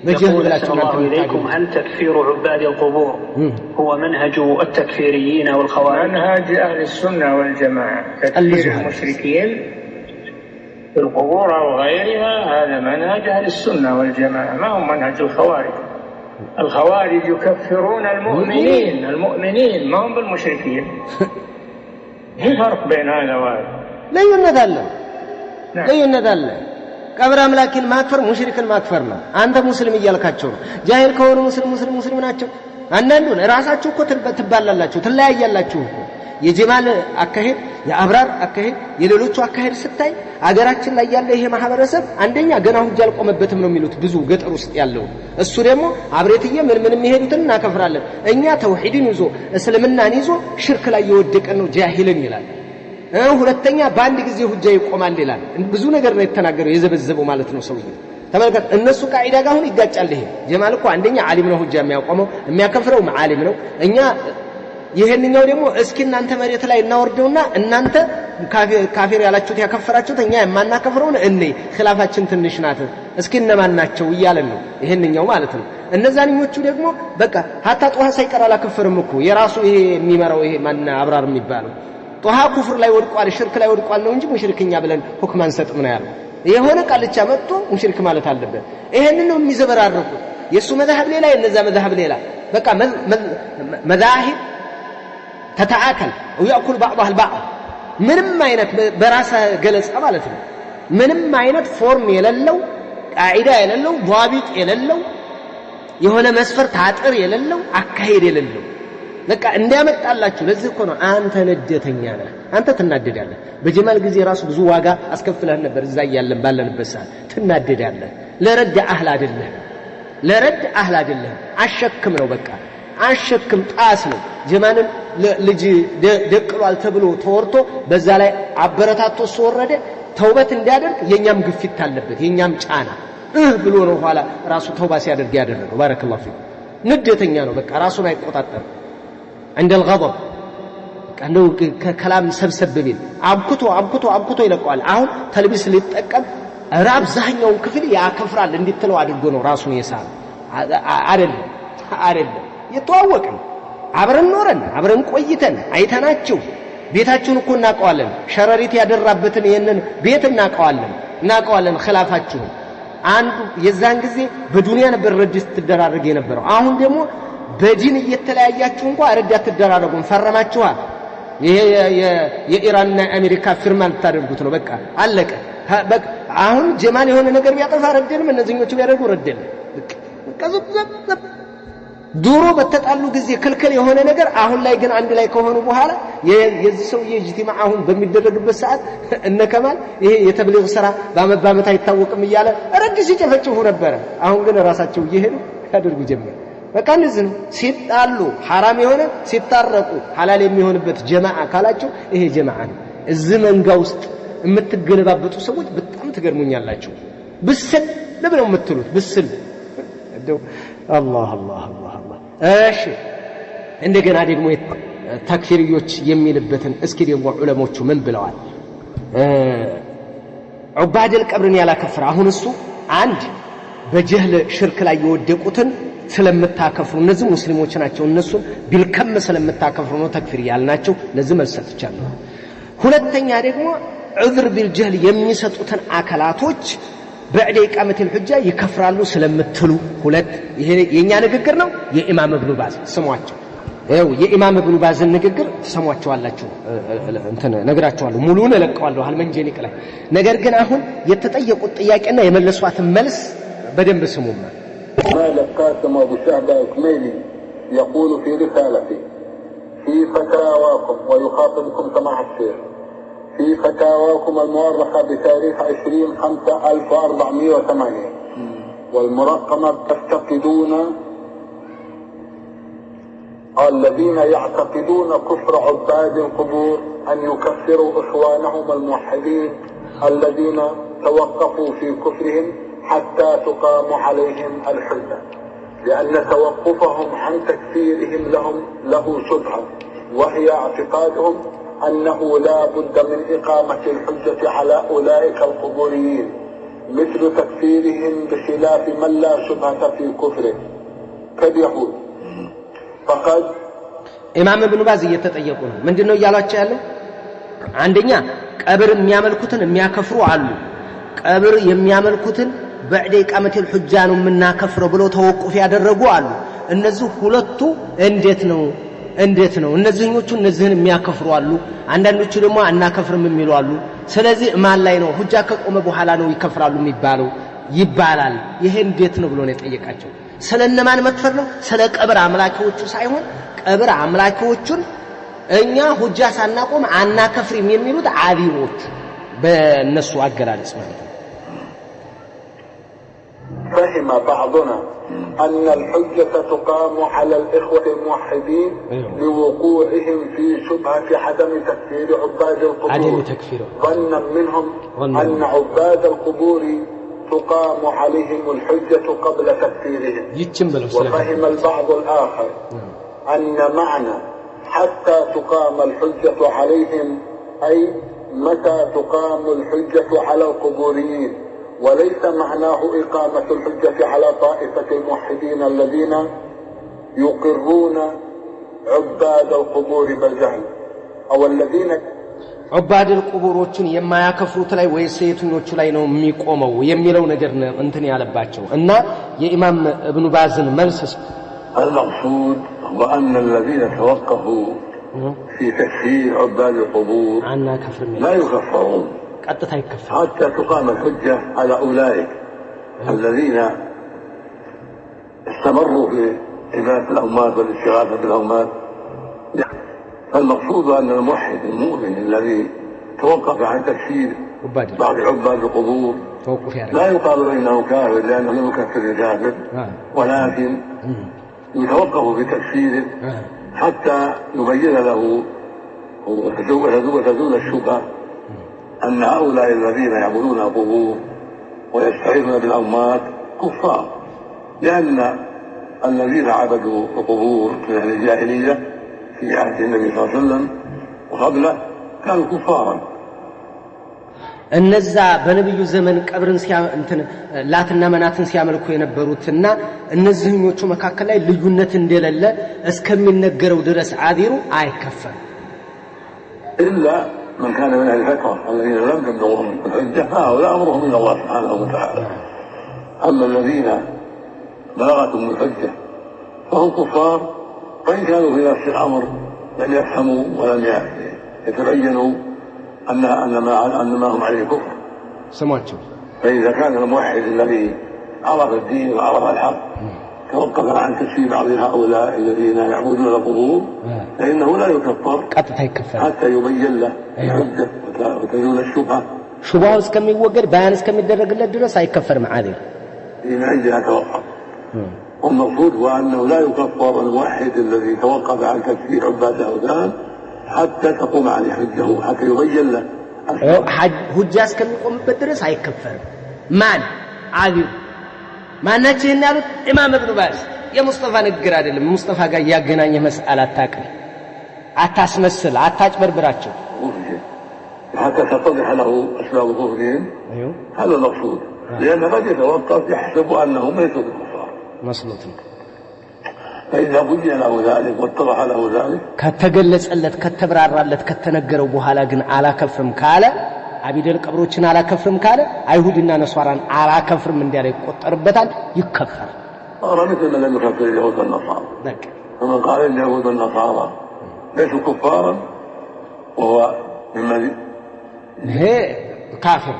يقول الله إليكم هل تكفير عباد القبور هو منهج التكفيريين والخوارج؟ منهج أهل السنة والجماعة تكفير المشركين في القبور أو غيرها هذا منهج أهل السنة والجماعة ما هو منهج الخوارج. الخوارج يكفرون المؤمنين ما هم بالمشركين. في فرق بين هذا وهذا. لا يندل ቀብር አምላክን ማክፈር ሙሽሪክን ማክፈር ነው አንተ ሙስሊም እያልካቸው ነው ጃሂል ከሆኑ ሙስሊም ናቸው አንዳንዱን ራሳችሁ እኮ ትባላላችሁ ትለያያላችሁ እኮ የጀማል አካሄድ የአብራር አካሄድ የሌሎቹ አካሄድ ስታይ አገራችን ላይ ያለ ይሄ ማህበረሰብ አንደኛ ገና ሁጅ አልቆመበትም ነው የሚሉት ብዙ ገጠር ውስጥ ያለው እሱ ደግሞ አብሬትዬ ምን የሚሄዱትን እናከፍራለን እኛ ተውሂድን ይዞ እስልምናን ይዞ ሽርክ ላይ የወደቀ ነው ጃሂልን ይላል ሁለተኛ በአንድ ጊዜ ሁጃ ይቆማል ይላል ብዙ ነገር ነው የተናገረው የዘበዘበው ማለት ነው ሰውዬው ተመልከት እነሱ ቃዒዳ ጋር አሁን ይጋጫል ይሄ ጀማል እኮ አንደኛ ዓሊም ነው ሁጃ የሚያቆመው የሚያከፍረው ዓሊም ነው እኛ ይሄንኛው ደግሞ እስኪ እናንተ መሬት ላይ እናወርደውና እናንተ ካፊር ያላችሁት ያከፈራችሁት እኛ የማናከፍረውን ኺላፋችን ትንሽ ናት እስኪ እነማን ናቸው ይያለን ነው ይሄንኛው ማለት ነው እነዛኞቹ ደግሞ በቃ ሀታ ጧሃ ሳይቀር አላከፈርም እኮ የራሱ ይሄ የሚመራው ይሄ ማን አብራር የሚባለው ጧሃ ኩፍር ላይ ወድቋል ሽርክ ላይ ወድቋል ነው እንጂ ሙሽሪክኛ ብለን ሁክም አንሰጥም ነው ያለው የሆነ ቃልቻ መጥቶ ሙሽሪክ ማለት አለበት ይሄንን ነው የሚዘበራረቁ የሱ መذهب ሌላ የነዛ መذهب ሌላ በቃ መذاهب ተተአከል ويأكل بعضها البعض ምንም አይነት በራስ ገለጻ ማለት ነው ምንም አይነት ፎርም የሌለው ቃዒዳ የሌለው ضابط የሌለው የሆነ መስፈርት አጥር የሌለው አካሄድ የሌለው በቃ እንዲያመጣላችሁ ለዚህ እኮ ነው አንተ ነደተኛ ነህ አንተ ትናደዳለህ በጀማል ጊዜ ራሱ ብዙ ዋጋ አስከፍለህ ነበር እዛ ያለን ባለንበት ሰዓት ትናደዳለህ ለረድ አህል አይደለም አሸክም ነው በቃ አሸክም ጣስ ነው ጀማልን ልጅ ደቅሏል ተብሎ ተወርቶ በዛ ላይ አበረታቶ ወረደ ተውበት እንዲያደርግ የኛም ግፊት አለበት የኛም ጫና ብሎ ነው ኋላ ራሱ ተውባ ሲያደርግ ያደረገው ባረከላሁ ፊክ ንደተኛ ነው በቃ ራሱን አይቆጣጠር عند الغضب كانوا كلام سبسب بين አብኩቶ ይለቀዋል አሁን ተልቢስ ሊጠቀም ራብ ዛኛው ክፍል ያከፍራል እንዲትለው አድርጎ ነው ራሱን የሳለ አይደለም የተዋወቅን አብረን ኖረን አብረን ቆይተን አይተናቸው ቤታችሁን እኮ እናቀዋለን ሸረሪት ያደራበትን ይሄንን ቤት እናቀዋለን ኺላፋችሁ አንዱ የዛን ጊዜ በዱንያ ነበር ረድስ ትደራረግ የነበረው አሁን ደግሞ በዲን እየተለያያችሁ እንኳን ረዳት ተደራረጉን ፈረማችኋል ይሄ የኢራንና አሜሪካ ፊርማን ታደርጉት ነው በቃ አለቀ በቃ አሁን ጀማል የሆነ ነገር ቢያጠፋ ረደንም እነዚህኞቹ ቢያደርጉ ረደን በቃ ዱሮ በተጣሉ ጊዜ ክልክል የሆነ ነገር አሁን ላይ ግን አንድ ላይ ከሆኑ በኋላ የዚህ ሰው የጅቲማ አሁን በሚደረግበት ሰዓት እነከማል ይሄ የተብሊግ ስራ ባመባመት አይታወቅም ይያለ ረድ ሲጨፈጭፉ ነበር አሁን ግን ራሳቸው እየሄዱ ያደርጉ ጀመረ በቃ እንደዚህ ነው ሲጣሉ ሐራም የሆነ ሲታረቁ ሐላል የሚሆንበት ጀማዓ ካላችሁ ይሄ ጀማዓ ነው እዚህ መንጋ ውስጥ የምትገለባበጡ ሰዎች በጣም ትገርሙኛላችሁ ብስል ለምን ነው የምትሉት ብስል አላህ እሺ እንደገና ደግሞ ተክፊርዮች የሚልበትን እስኪ ደግሞ ዑለሞቹ ምን ብለዋል ዑባደል ቀብርን ያላከፈረ አሁን እሱ አንድ በጀህል ሽርክ ላይ የወደቁትን ስለምታከፍሩ እነዚህ ሙስሊሞች ናቸው እነሱን ቢልከም ስለምታከፍሩ ነው ተክፊር ያልናቸው ለዚህ መልሰጥቻለሁ ሁለተኛ ደግሞ ዑዝር ቢልጀህል የሚሰጡትን አካላቶች بعد إقامة الحجة يكفرالو سلمتلو ሁለት ይሄ የኛ ንግግር ነው የኢማም ኢብኑ ባዝ ስሟቸው ይኸው የኢማም ኢብኑ ባዝ ንግግር ተሰሟቸዋላችሁ እንትን ነግራቸዋለሁ ሙሉውን ለቀዋለሁ አልመንጀሊቅ ላይ ነገር ግን አሁን የተጠየቁት ጥያቄና የመለሷት መልስ በደንብ ስሙማ مالك قاسم أبو شعبة إكميلي يقول في رسالته في فتاواكم ويخاطبكم سماحة الشيخ في فتاواكم المؤرخة بتاريخ 20/5/1408 والمرقمة تفتقدون الذين يعتقدون كفر عباد القبور أن يكفروا إخوانهم الموحدين الذين توقفوا في كفرهم حتى تقام عليهم الحجة، لأن توقفهم عن تكفيرهم له شبهة، وهي اعتقادهم أنه لا بد من إقامة الحجة على أولئك القبوريين مثل تكفيرهم بخلاف من لا شبهة في كفره كاليهود. فقد ኢማም ኢብኑ ባዝ እየተጠየቁ ነው። ምንድነው እያሏቸው ያለው? አንደኛ ቀብር የሚያመልኩትን የሚያከፍሩ አሉ። ቀብር የሚያመልኩትን بعد إقامة الحجة የምናከፍሩ ብለው ተወቁፍ ያደረጉ አሉ። እነዚህ ሁለቱ እንዴት ነው እነዚህኞቹ እነዚህን የሚያከፍሩ አሉ፣ አንዳንዶቹ ደግሞ አናከፍርም የሚሉ አሉ። ስለዚህ ማን ላይ ነው ሁጃ ከቆመ በኋላ ነው ይከፍራሉ የሚባለው ይባላል? ይሄ እንዴት ነው ብሎ ነው የጠየቃቸው። ስለነማን መክፈር ነው? ስለ ቀብር አምላኪዎቹ ሳይሆን ቀብር አምላኪዎቹን እኛ ሁጃ ሳናቆም አናከፍርም የሚሉት ዓሊሞች በእነሱ አገላለጽ ማለት ነው። فهم بعضنا أن الحجة تقام على الإخوة الموحدين لوقوعهم في شبهة عدم تكفير عباد القبور، ظنا منهم أن عباد القبور تقام عليهم الحجة قبل تكفيرهم. وفهم البعض الآخر أن معنى حتى تقام الحجة عليهم أي متى تقام الحجة على القبوريين، وليس معناه إقامة الحجة على طائفة الموحدين الذين يقرون عباد القبور بالجهل أو الذين عباد القبورዎችን የማያከፍሩት ላይ ወይስ የትኞቹ ላይ ነው የሚቆመው የሚለው ነገር ነው እንትን ያለባቸው እና የኢማም ኢብኑ ባዝን መልስ المقصود هو أن الذين توقفوا في تكفير عباد القبور لا يكفرون حتى تقام الحجة على أولئك الذين استمروا في عبادة الأموات والاستغاثة بالأموات. فالمقصود أن الموحد المؤمن الذي توقف عن تكفير بعض عباد القبور لا يقال إنه كافر لأنه لم يكفر الكافر، ولكن يتوقف بتكفيره حتى يبين له وتزول الشبهة أن هؤلاء الذين يعبدون القبور ويستعيذون بالأموات كفار، لأن الذين عبدوا القبور في أهل الجاهلية في عهد النبي صلى الله عليه وسلم وقبله كانوا كفارا. እነዛ በነብዩ ዘመን ቀብርን ላትና መናትን ሲያመልኩ የነበሩትና እነዚህኞቹ መካከል ላይ ልዩነት እንደሌለ እስከሚነገረው ድረስ አዲሩ አይከፈርም። إلا من كان من أهل الفترة الذين لم تبلغهم الحجة فهؤلاء أمرهم من الله سبحانه وتعالى. أما الذين بلغتهم الحجة فهم كفار، وإن كانوا في نفس الأمر لم يفهموا ولم يتبينوا أن ما هم عليه كفر. سمعتم؟ فإذا كان الموحد الذي عرف الدين وعرف الحق توقف عن تكفير بعض هؤلاء الذين يعبدون القبور فإنه لا يكفر حتى يبين له الحجة وتزول الشبهة. شبهة اسكمي وقر بيان اسكمي الدرق الله درس هيكفر معاذير. إن عندها توقف. والمقصود هو أنه لا يكفر الموحد الذي توقف عن تكفير عباد الأوثان حتى تقوم عليه حجه حتى يبين له حجة اسكمي قوم بدرس هيكفر. مان عادي ማናችን ያሉት ኢማም ኢብኑ ባዝ የሙስጠፋ ንግግር አይደለም። ሙስጠፋ ጋር ያገናኘ መስአል አታቅም፣ አታስመስል፣ አታጭበርብራቸው። حتى تتضح له أسباب كفرهم. هذا المقصود، لأن قد يتوقف يحسب أنهم ليسوا بالكفار. مسلوط. فإذا بين له ذلك واتضح له ذلك ከተገለጸለት ከተብራራለት ከተነገረው በኋላ ግን አላከፍርም ካለ አቢደል ቀብሮችን አላከፍርም ካለ አይሁድና ነሷራን አላከፍርም እንዲያለ ይቆጠርበታል፣ ይከፈር። مثل من لم يكفر اليهود والنصارى. فمن قال ان اليهود والنصارى ليسوا كفارا وهو ممن هي كافر.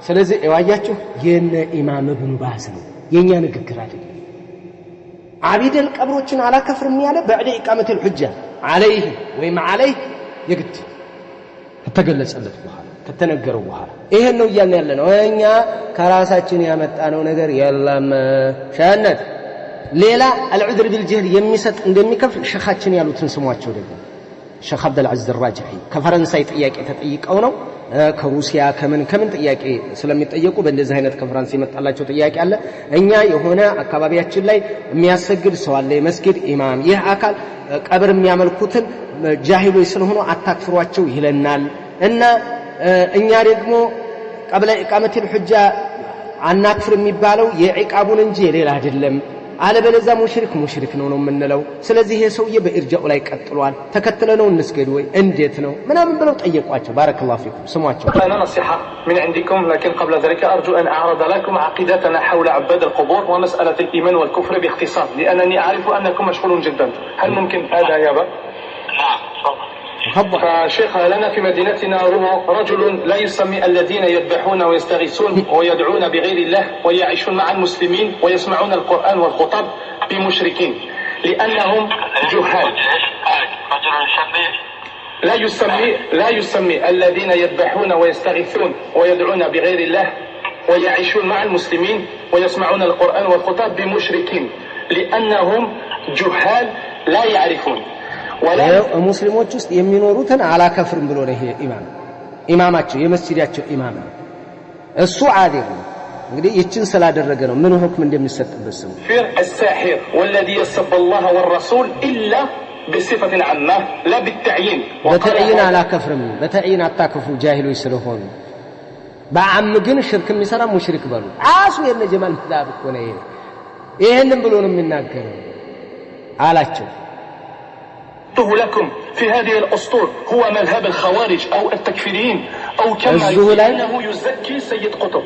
ስለዚህ እዋያችሁ የነ ኢማም ኢብኑ ባዝ ነው የኛ ንግግር አይደለም። አቢደል ቀብሮችን አላከፍርም ያለ بعد إقامة الحجة عليه وما عليه يقتل ከተገለጸለት በኋላ ከተነገረው በኋላ ይሄን ነው እያልን ያለነው እኛ ከራሳችን ያመጣነው ነገር የለም ሻነት ሌላ العذر بالجهل የሚሰጥ እንደሚከፍል ሸኻችን ያሉትን ስሟቸው ደግሞ ሸኽ አብዱል አዚዝ الراجحي ከፈረንሳይ ጥያቄ ተጠይቀው ነው ከሩሲያ ከምን ጥያቄ ስለሚጠየቁ በእንደዚህ አይነት ኮንፈረንስ ይመጣላቸው ጥያቄ አለ እኛ የሆነ አካባቢያችን ላይ የሚያሰግድ ሰው አለ መስጊድ ኢማም ይህ አካል ቀብር የሚያመልኩትን ጃሂሎች ስለሆኑ አታክፍሯቸው ይለናል እና እኛ ደግሞ ቀብለ ኢቃመት الحجة አናክፍር የሚባለው የዒቃቡን እንጂ ሌላ አይደለም አለበለዛ ሙሽሪክ ነው የምንለው ስለዚህ ይሄ ሰውዬ በእርጃኡ ላይ ቀጥሏል ተከተለነው እንስገድ ወይ እንዴት ነው ምናምን ብለው ጠየቋቸው ባረከላሁ ፊኩም ስሟቸው انا نصيحه من عندكم لكن قبل ذلك ارجو ان اعرض لكم عقيدتنا حول عباد القبور ومساله الايمان والكفر باختصار لانني اعرف انكم مشغولون جدا هل ممكن هذا يا ابا نعم تفضل فشيخ لنا في مدينتنا رجل لا يسمي الذين يذبحون ويستغيثون ويدعون بغير الله ويعيشون مع المسلمين ويسمعون القرآن والخطب بمشركين لأنهم جهال لا يسمي الذين يذبحون ويستغيثون ويدعون بغير الله ويعيشون مع المسلمين ويسمعون القرآن والخطب بمشركين لأنهم جهال لا يعرفون ሙስሊሞች ውስጥ የሚኖሩትን አላከፍርም ብሎ ነው ይሄ ኢማማቸው የመስጂዳቸው ኢማም እሱ ዓሊም እንግዲህ ይችን ስላደረገ ነው ምን ሁክም እንደሚሰጥበት ሰው الساحر والذي يسب الله والرسول الا بصفه عامه لا بالتعيين በተعيين አላከፍርም በተعيين አታከፍሩ ጃሂሎች ስለሆኑ በአም ግን ሽርክ የሚሰራ ሙሽሪክ በሉ አሱ የነ ጀማል መዛብ እኮ ነው ይሄንን ብሎ ነው የሚናገረው አላቸው لكم في هذه الأسطور هو مذهب الخوارج أو التكفيريين أو كما أنه يزكي سيد قطب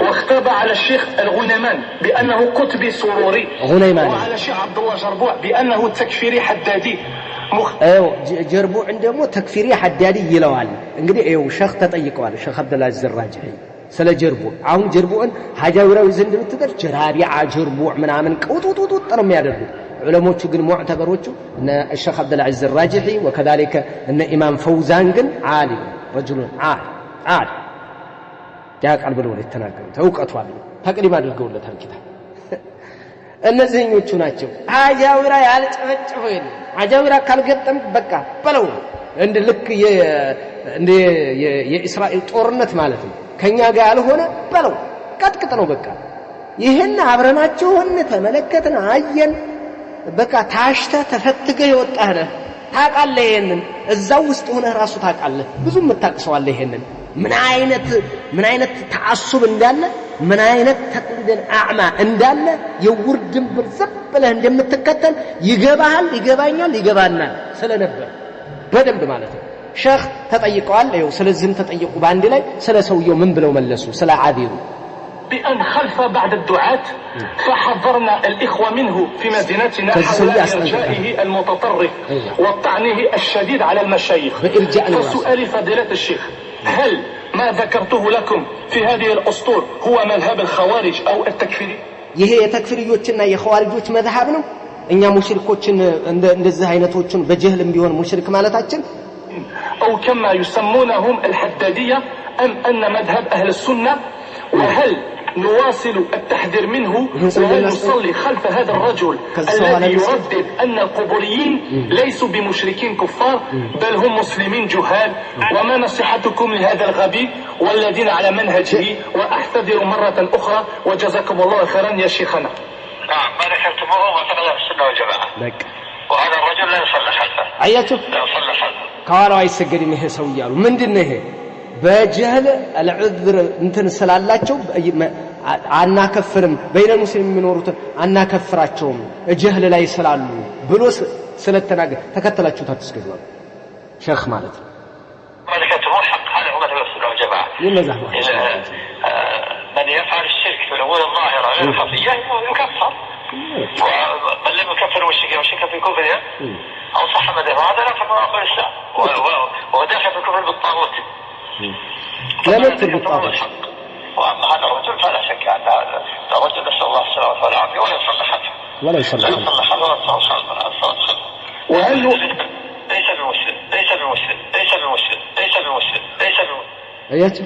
واختاب على الشيخ الغنيمان بأنه قطبي سروري وعلى الشيخ عبد الله جربوع بأنه تكفيري حدادي جربوع عندما تكفيري حدادي يلوال እንግዲህ ሸኽ ተጠይቀዋል ሸኽ አብዱል አዚዝ الراجحي ስለ ጀርቡዕ አሁን ጀርቡዕን ሐጃዊራዊ ዘንድ ብትደር ጀራቢዓ ጀርቡዕ ምናምን ቀውጡጡጡ ነው የሚያደርጉት علماء ግን معتبروቹ ان الشيخ عبد العزيز الراجحي وكذلك ان امام فوزان ግን عالم رجل عالم ያቃል ብለው የተናገሩት ተውቀቷል ተቅሪብ አድርገውለታል ኪታብ እነዚህኞቹ ናቸው ሐጃዊራ ያልጨፈጨፈው የለም ሐጃዊራ ካልገጠም በቃ በለው እንደ ልክ እንደ የእስራኤል ጦርነት ማለት ነው ከኛ ጋር ያልሆነ በለው ቀጥቅጥ ነው በቃ ይሄን አብረናቸው ሆነ ተመለከተን አየን በቃ ታሽተ ተፈትገ ይወጣህ ነህ ታቃለህ ይሄንን እዛው ውስጥ ሆነ ራሱ ታቃለህ ብዙ መታቀሰዋል ይሄንን ምን አይነት ተዓሱብ እንዳለ ምን አይነት ተቅሊድ አዕማ እንዳለ የውርድም ብርዘብለህ እንደምትከተል ይገባኛል ይገባናል ስለነበር በደንብ ማለት ነው ሸኽ ተጠይቀዋል ይኸው ስለዚህም ተጠይቁ ባንዲ ላይ ስለ ሰውየው ምን ብለው መለሱ ስለ ዓዲሩ بأن خلف بعد الدعاة فحذرنا الإخوة منه في مدينتنا حول إرجائه المتطرف وطعنه الشديد على المشايخ فسؤالي فضيلة الشيخ هل ما ذكرته لكم في هذه الأسطور هو مذهب الخوارج أو التكفيري؟ ይሄ የተክፊሪዮችና የኸዋሪጆች መዝሐብ ነው እኛ ሙሽሪኮችን እንደዚህ አይነቶችን በጀህልም ቢሆን ሙሽሪክ ማለታችን أو كما يسمونهم الحدادية أم أن مذهب أهل السنة وهل نواصل التحذير منه وهل نصلي خلف هذا الرجل الذي يردد أن القبوريين ليسوا بمشركين كفار بل هم مسلمين جهال وما نصيحتكم لهذا الغبي والذين على منهجه وأحتذر مرة أخرى وجزاكم الله خيرا يا شيخنا نعم ما ذكرتموه معتقد السنة والجماعة وهذا الرجل لا يصلي خلفه عياته لا يصلي خلفه قالوا يسجد ይሄ ሰው ይያሉ ምንድነው ይሄ በጀህል العذر እንትን ስላላቸው አናከፍርም በይነ ሙስሊም የሚኖሩት አናከፍራቸውም ጀህል ላይ ስላሉ ብሎ ስለተናገረ ተከተላችሁ ታስገድዋል ሸኽ ማለት ነው ملكته حق هذا هو مذهب السنة والجماعة من يفعل الشرك في الأمور الظاهرة غير الخفية يكفر ومن لم يكفر وشك في كفره أو صح مذهبه هذا لا تكون أقوى الإسلام ودافع في الكفر بالطاغوت لا نكفر بالطاغوت وأما هذا الرجل فلا شك أن هذا الرجل نسأل الله السلامة والعافية ولا يصلي خلفه ولا يصلي خلفه وهل ليس بمسلم ليس بمسلم ليس بمسلم ليس بمسلم ليس بمسلم አያችሁ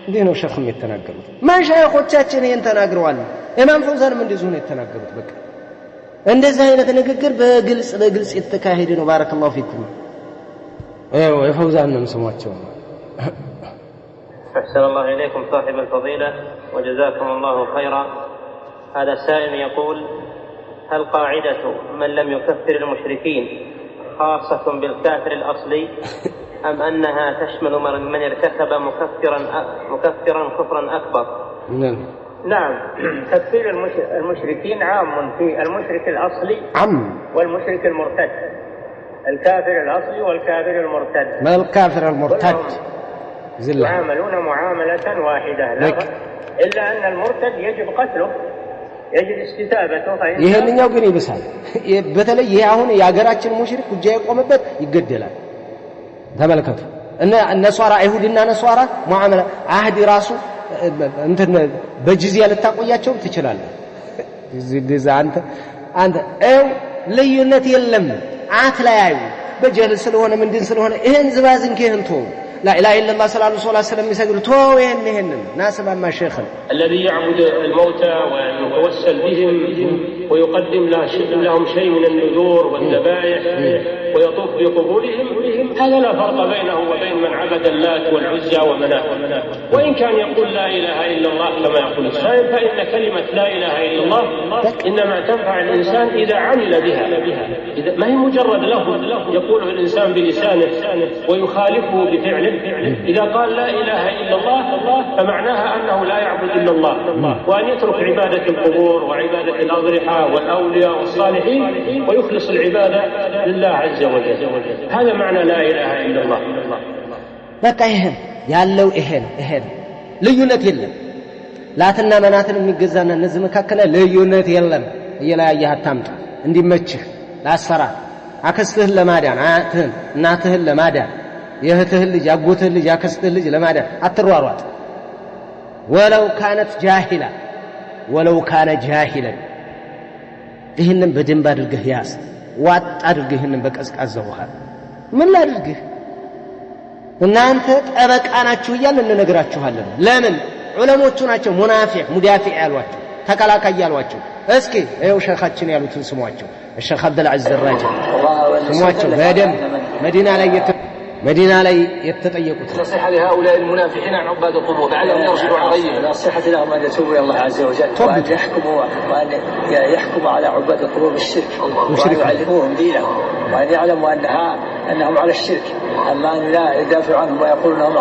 እንዴ ነው ሸኽም የተናገሩት ማሻይኾቻችን ይሄን ተናግረዋል ኢማም ፈውዛንም እንደዚሁ ነው የተናገሩት በቃ እንደዚህ አይነት ንግግር በግልጽ የተካሄደ ነው ባረከላሁ ፊኩም የፈውዛንም ስሟቸው أحسن الله إليكم صاحب الفضيلة وجزاكم الله خيرا. هذا السائل يقول هل قاعدة من لم يكفر المشركين خاصة بالكافر الأصلي أم أنها تشمل من ارتكب مكفرا كفرا أكبر؟ نعم تكفير المشركين عام في المشرك الأصلي والمشرك المرتد الكافر الأصلي والكافر المرتد ما الكافر المرتد يعاملون معاملة واحدة إلا أن المرتد يجب قتله يجب استتابته ይሄንኛው ግን ይብሳል በተለይ ይሄ አሁን ያገራችን ሙሽሪክ ጉጃ የቆመበት ይገደላል ተመልከቱ እነ ሷራ አይሁድና ነሷራ ሙአመላ አህዲ ራሱ እንትን በጂዚያ ልታቆያቸው ትችላለህ ጂዚያ አንተ ልዩነት የለም አትላያዩ በጀል ስለሆነ ምንድን ስለሆነ ይሄን ዝባዝንከህን ተው لا إله إلا الله صلى الله عليه وسلم يسجد توين ناسب ما شيخ الذي يعبد الموتى ويتوسل بهم ويقدم لهم شيء من النذور والذبائح ويطوف بقبورهم هذا لا فرق بينه وبين من عبد اللات والعزى ومناه وإن كان يقول لا إله إلا الله كما يقول السائل فإن كلمة لا إله إلا الله إنما تنفع الإنسان إذا عمل بها ما هي مجرد لفظ يقوله الإنسان بلسانه ويخالفه بفعله إذا قال لا إله إلا الله فمعناها أنه لا يعبد إلا الله وأن يترك عبادة القبور وعبادة الأضرحة والأولياء والصالحين ويخلص العبادة لله عز وجل هذا معنى لا إله إلا الله بقى إهن يالو إهن ليونت يلم لا تنا مناتن የሚገዛና እነዚህ መካከለ ልዩነት የለም እየላያየህ አታምጣ እንዲመችህ ላሰራ አከስትህ ለማዳን እናትህን ለማዳን የእህትህ ልጅ አጎትህ ልጅ አከስትህ ልጅ ለማዳን አትሯሯጥ ወለው ካነ ጃሂላ ይህንን በደንብ አድርገህ ያዝ ዋጥ አድርገህ ይህንን በቀዝቃዛ ውሃ ምን ላድርግህ እናንተ ጠበቃ ናችሁ እያልን እንነግራችኋለን ለምን ዑለሞቹ ናቸው ሙዳፊዕ ያሏቸው ተከላካይ ያሏቸው እስኪ ይኸው ሸኻችን ያሉትን ስሟቸው الشيخ عبد العزيز الراجي ስሟቸው በደንብ مدينة لا يتطيقوا نصيحة لهؤلاء المنافقين عن عباد القبور لعلهم يرشدوا عن غيهم نصيحة لهم أن يتوبوا إلى الله عز وجل وأن يحكموا على عباد القبور بالشرك وأن يعلموهم دينهم وأن يعلموا أنهم على الشرك أما أن لا يدافعوا عنهم ويقولون أنهم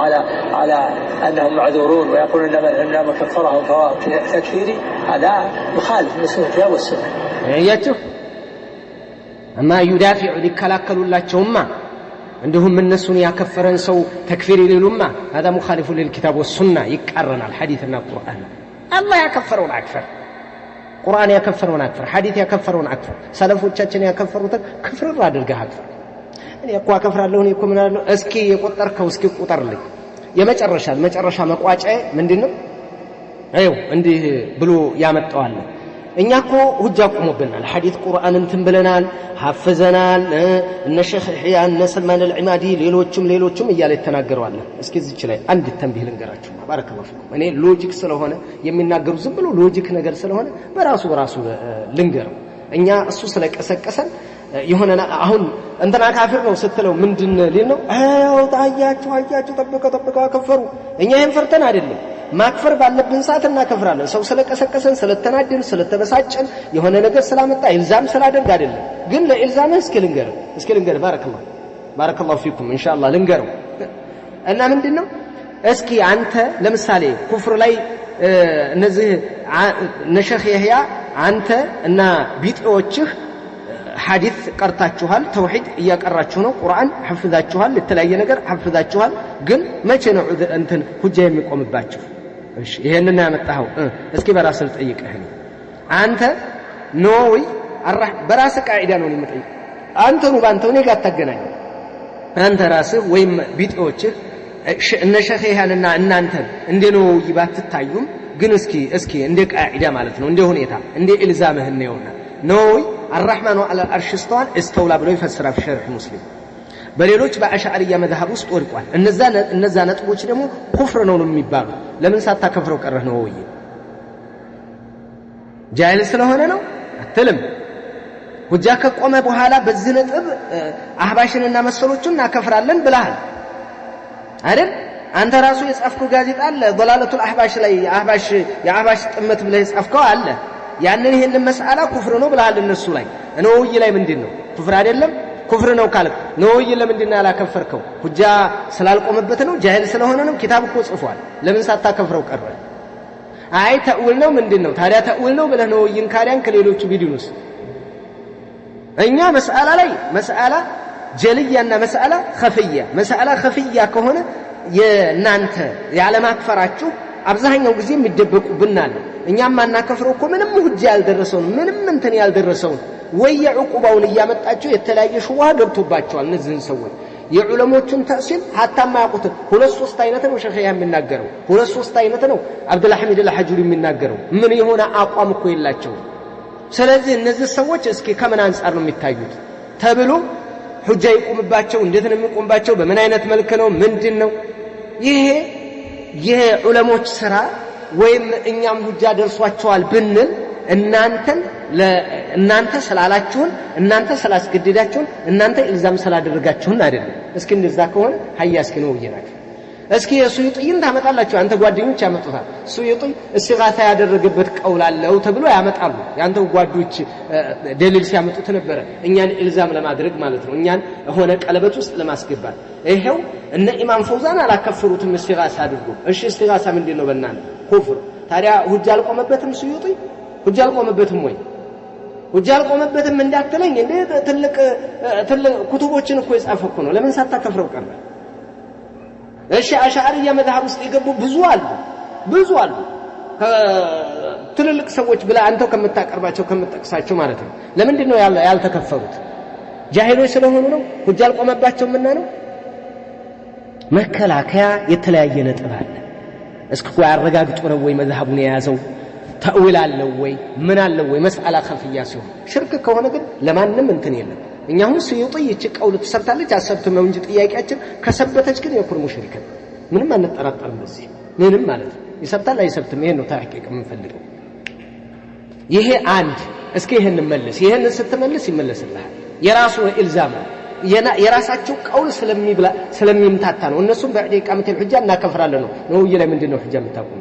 على أنهم معذورون ويقولون إنما كفرهم تكفيري هذا مخالف من سنة الكتاب والسنة يأتوا أما يدافع لكلاكلوا الله جمّا عندهم من الناس يكفرن سو تكفير للأمة هذا مخالف للكتاب والسنة يكررنا الحديث من القرآن الله يكفرون أكثر قرآن يكفرون أكثر حديث يكفرون أكثر سلف وتشاتشن يكفرون كفر الرادل جهكفر يعني أقوى كفر اللون يكون من أسكي يقطر كوسكي قطر لي يمتجرشان مقواج من دينه أيوه عندي بلو يامت طوال እኛ እኮ ሁጃ ቆሞብናል ሐዲስ ቁርአን እንትን ብለናል ሐፍዘናል እነ ሸኽ ኢሕያ እነ ሰልማን አልዒማዲ ሌሎችም እያለ ተናገረዋል እስኪ እዚህ ላይ አንድ ተንቢህ ልንገራችሁ ባረከላሁ ፊኩም እኔ ሎጂክ ስለሆነ የሚናገሩ ዝም ብሎ ሎጂክ ነገር ስለሆነ በራሱ ልንገረው እኛ እሱ ስለቀሰቀሰን የሆነ አሁን እንትና ካፊር ነው ስትለው ምንድን ሊል ነው አያችሁ ጠብቀው ከፈሩ እኛ ይሄን ፈርተን አይደለም ማክፈር ባለብን ሰዓት እናከፍራለን ሰው ስለቀሰቀሰን ስለተናደን ስለተበሳጨን የሆነ ነገር ስላመጣ ኢልዛም ስላደርግ አይደለም ግን ለኢልዛም እስኪ ልንገር ባረከላሁ ፊኩም ኢንሻአላህ ልንገረው እና ምንድነው እስኪ አንተ ለምሳሌ ኩፍር ላይ እነዚህ ነሸኽ ይህያ አንተ እና ቢጤዎችህ ሐዲስ ቀርታችኋል ተውሂድ እያቀራችሁ ነው ቁርአን ሐፍዛችኋል ለተለያየ ነገር ሐፍዛችኋል ግን መቼ ነው እንትን ሁጃ የሚቆምባችሁ እሺ ይሄንን ያመጣው እስኪ በራስህ ጠይቀህ አንተ ኖይ በራስህ ቃዒዳ ነው የሚጠይቅ አንተ ነው ባንተ ነው ጋር ተገናኝ አንተ ራስህ ወይም ቢጤዎችህ እነ ሸኺያንና እናንተ እንደነው ይባትታዩም ግን እስኪ እንደ ቃዒዳ ማለት ነው እንደ ሁኔታ እንደ ኢልዛምህን ነውና نوي الرحمن على العرش استوى بلو يفسر في شرح مسلم በሌሎች በአሽዓሪያ መዝሐብ ውስጥ ወድቋል። እነዛ ነጥቦች ደግሞ ኩፍር ነው የሚባሉ። ለምን ሳታከፍረው ቀረህ ነው ወይ? ጃሂል ስለሆነ ነው አትልም። ሁጃ ከቆመ በኋላ በዚህ ነጥብ አህባሽንና መሰሎቹን እናከፍራለን ብለሃል አይደል? አንተ ራሱ የጻፍከው ጋዜጣ አለ ضلالቱል አህባሽ ላይ የአህባሽ ጥመት ብለህ የጻፍከው አለ። ያንን ይሄንን መስአላ ኩፍር ነው ብለሃል እነሱ ላይ። ነውይ ላይ ምንድነው ኩፍር አይደለም? ኩፍር ነው ካልክ ነውይ ለምንድነው ያላከፈርከው? ሁጃ ስላልቆመበት ነው? ጃሂል ስለሆነ ነው? ኪታብ እኮ ጽፏል። ለምን ሳታከፍረው ቀረ? አይ ተእዊል ነው ምንድነው ታዲያ? ተእዊል ነው ብለህ ነውይን ካሪያን ከሌሎቹ ቢድኑስ? እኛ መስአላ ላይ መስአላ ጀልያና መስአላ ኸፍያ ከሆነ የናንተ ያለማክፈራችሁ አብዛኛው ጊዜ የሚደበቁብናል። እኛም ማናከፍረው እኮ ምንም ሁጃ ያልደረሰውን ምንም እንትን ያልደረሰውን ወይ የዕቁባውን እያመጣቸው የተለያየ ሹብሃ ገብቶባቸዋል። እነዚህን ሰዎች የዑለሞቹን ተእሲል ሀታማ ያውቁት ሁለት ሶስት አይነት ነው ሸኺያ የሚናገረው፣ ሁለት ሶስት አይነት ነው አብዱል ሐሚድ አልሐጁሪ የሚናገረው። ምን የሆነ አቋም እኮ የላቸው። ስለዚህ እነዚህ ሰዎች እስኪ ከምን አንፃር ነው የሚታዩት ተብሎ ሁጃ ይቆምባቸው፣ እንዴት ነው የሚቆምባቸው፣ በምን አይነት መልክ ነው ምንድነው? ይሄ የዑለሞች ስራ ወይም እኛም ሁጃ ደርሷቸዋል ብንል እናንተ ስላላችሁን እናንተ ስላስገደዳችሁን እናንተ ኢልዛም ስላደረጋችሁን አይደለም። እስኪ እንደዛ ከሆነ ሀያ እስኪ ነው ይናችሁ። እስኪ የሱዩጢን ታመጣላችሁ። አንተ ጓደኞች ያመጡታል። ሱዩጢ እስቲጋሳ ያደረገበት ቀውል አለው ተብሎ ያመጣሉ። ያንተው ጓዶች ደሊል ሲያመጡት ነበር እኛን ኢልዛም ለማድረግ ማለት ነው፣ እኛን ሆነ ቀለበት ውስጥ ለማስገባት። ይሄው እነ ኢማም ፈውዛን አላከፈሩትም እስቲጋሳ አድርጎ። እሺ እስቲጋሳ ምንድነው? በእናንተ ኩፍር። ታዲያ ሁጃ አልቆመበትም ሱዩጢ? ሁጃ አልቆመበትም ወይ? ሁጃ አልቆመበትም እንዳትለኝ እንደ ትልቅ ኩቱቦችን እኮ የጻፈ እኮ ነው። ለምን ሳታከፍረው ቀረ? እሺ አሽዓሪያ መዝሐብ ውስጥ የገቡ ብዙ አሉ ትልልቅ ሰዎች ብላ አንተው ከምታቀርባቸው ከምትጠቅሳቸው ማለት ነው። ለምንድን ነው ያልተከፈሩት? ጃሂሎች ስለሆኑ ነው? ሁጃ አልቆመባቸውም እና ነው? መከላከያ የተለያየ ነጥብ አለ። እስኪ ያረጋግጡ ነው ወይ መዝሐቡን የያዘው? ተእዊል አለው ወይ? ምን አለው ወይ? መስአላ ኸፍያ ሲሆን ሽርክ ከሆነ ግን ለማንም እንትን የለም። እኛም ሱዩጢ ይች ቀውል ተሰርታለች አሰብትም ነው እንጂ ጥያቄያችን ከሰበተች ግን የኩር ሙሽሪክ ምንም አንጠራጠርም። በዚህ ምንም ማለት ይሰብታል አይሰብትም። ይሄን ነው ታህቂቅ የምንፈልገው። ይሄ አንድ። እስኪ ይሄን መልስ። ይሄን ስትመልስ ይመለስልሃል። የራሱ ኢልዛም የራሳቸው ቀውል ስለሚምታታ ነው። እነሱም በኢቃመተል ሁጃ እናከፍራለን ነው ይለ ምንድነው ሁጃ የምታቆሙ?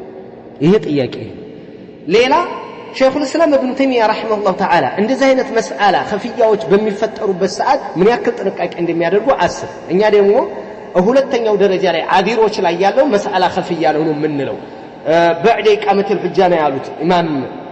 ይሄ ጥያቄ። ሌላ ሸይኹል እስላም ኢብኑ ተይሚያ ረሂመሁላህ ተዓላ እንደዚህ አይነት መስአላ ኸፍያዎች በሚፈጠሩበት ሰዓት ምን ያክል ጥንቃቄ እንደሚያደርጉ አስብ። እኛ ደግሞ ሁለተኛው ደረጃ ላይ አዲሮች ላይ ያለው መስአላ ኸፍያ ነው የምንለው። بعد إقامة الحجة ነው ያሉት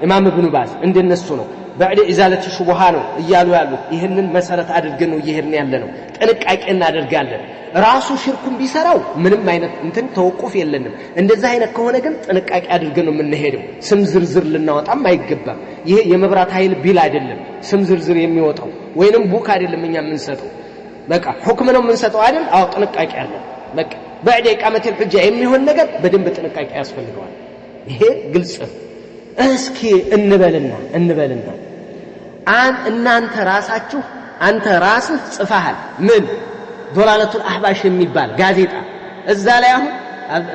ኢማም ኢብኑ ባዝ እንደነሱ ነው። بعد إزالة الشبهة ነው እያሉ ያሉት። ይሄንን መሰረት አድርገን ነው ይሄን ያለነው። ጥንቃቄ እናደርጋለን። ራሱ ሽርኩን ቢሰራው ምንም አይነት እንትን ተወቁፍ የለንም። እንደዛ አይነት ከሆነ ግን ጥንቃቄ አድርገን ነው የምንሄደው። ስም ዝርዝር ልናወጣም አይገባም። ይሄ የመብራት ኃይል ቢል አይደለም ስም ዝርዝር የሚወጣው፣ ወይንም ቡክ አይደለም እኛ የምንሰጠው። በቃ ሁክም ነው የምንሰጠው አይደል? አዎ ጥንቃቄ አለ። በቃ بعد إقامة الحجة የሚሆን ነገር በደንብ ጥንቃቄ ያስፈልገዋል። ይሄ ግልጽ። እስኪ እንበልና እናንተ ራሳችሁ አንተ ራስህ ጽፈሃል ምን ዶላለቱል አህባሽ የሚባል ጋዜጣ እዛ ላይ አሁን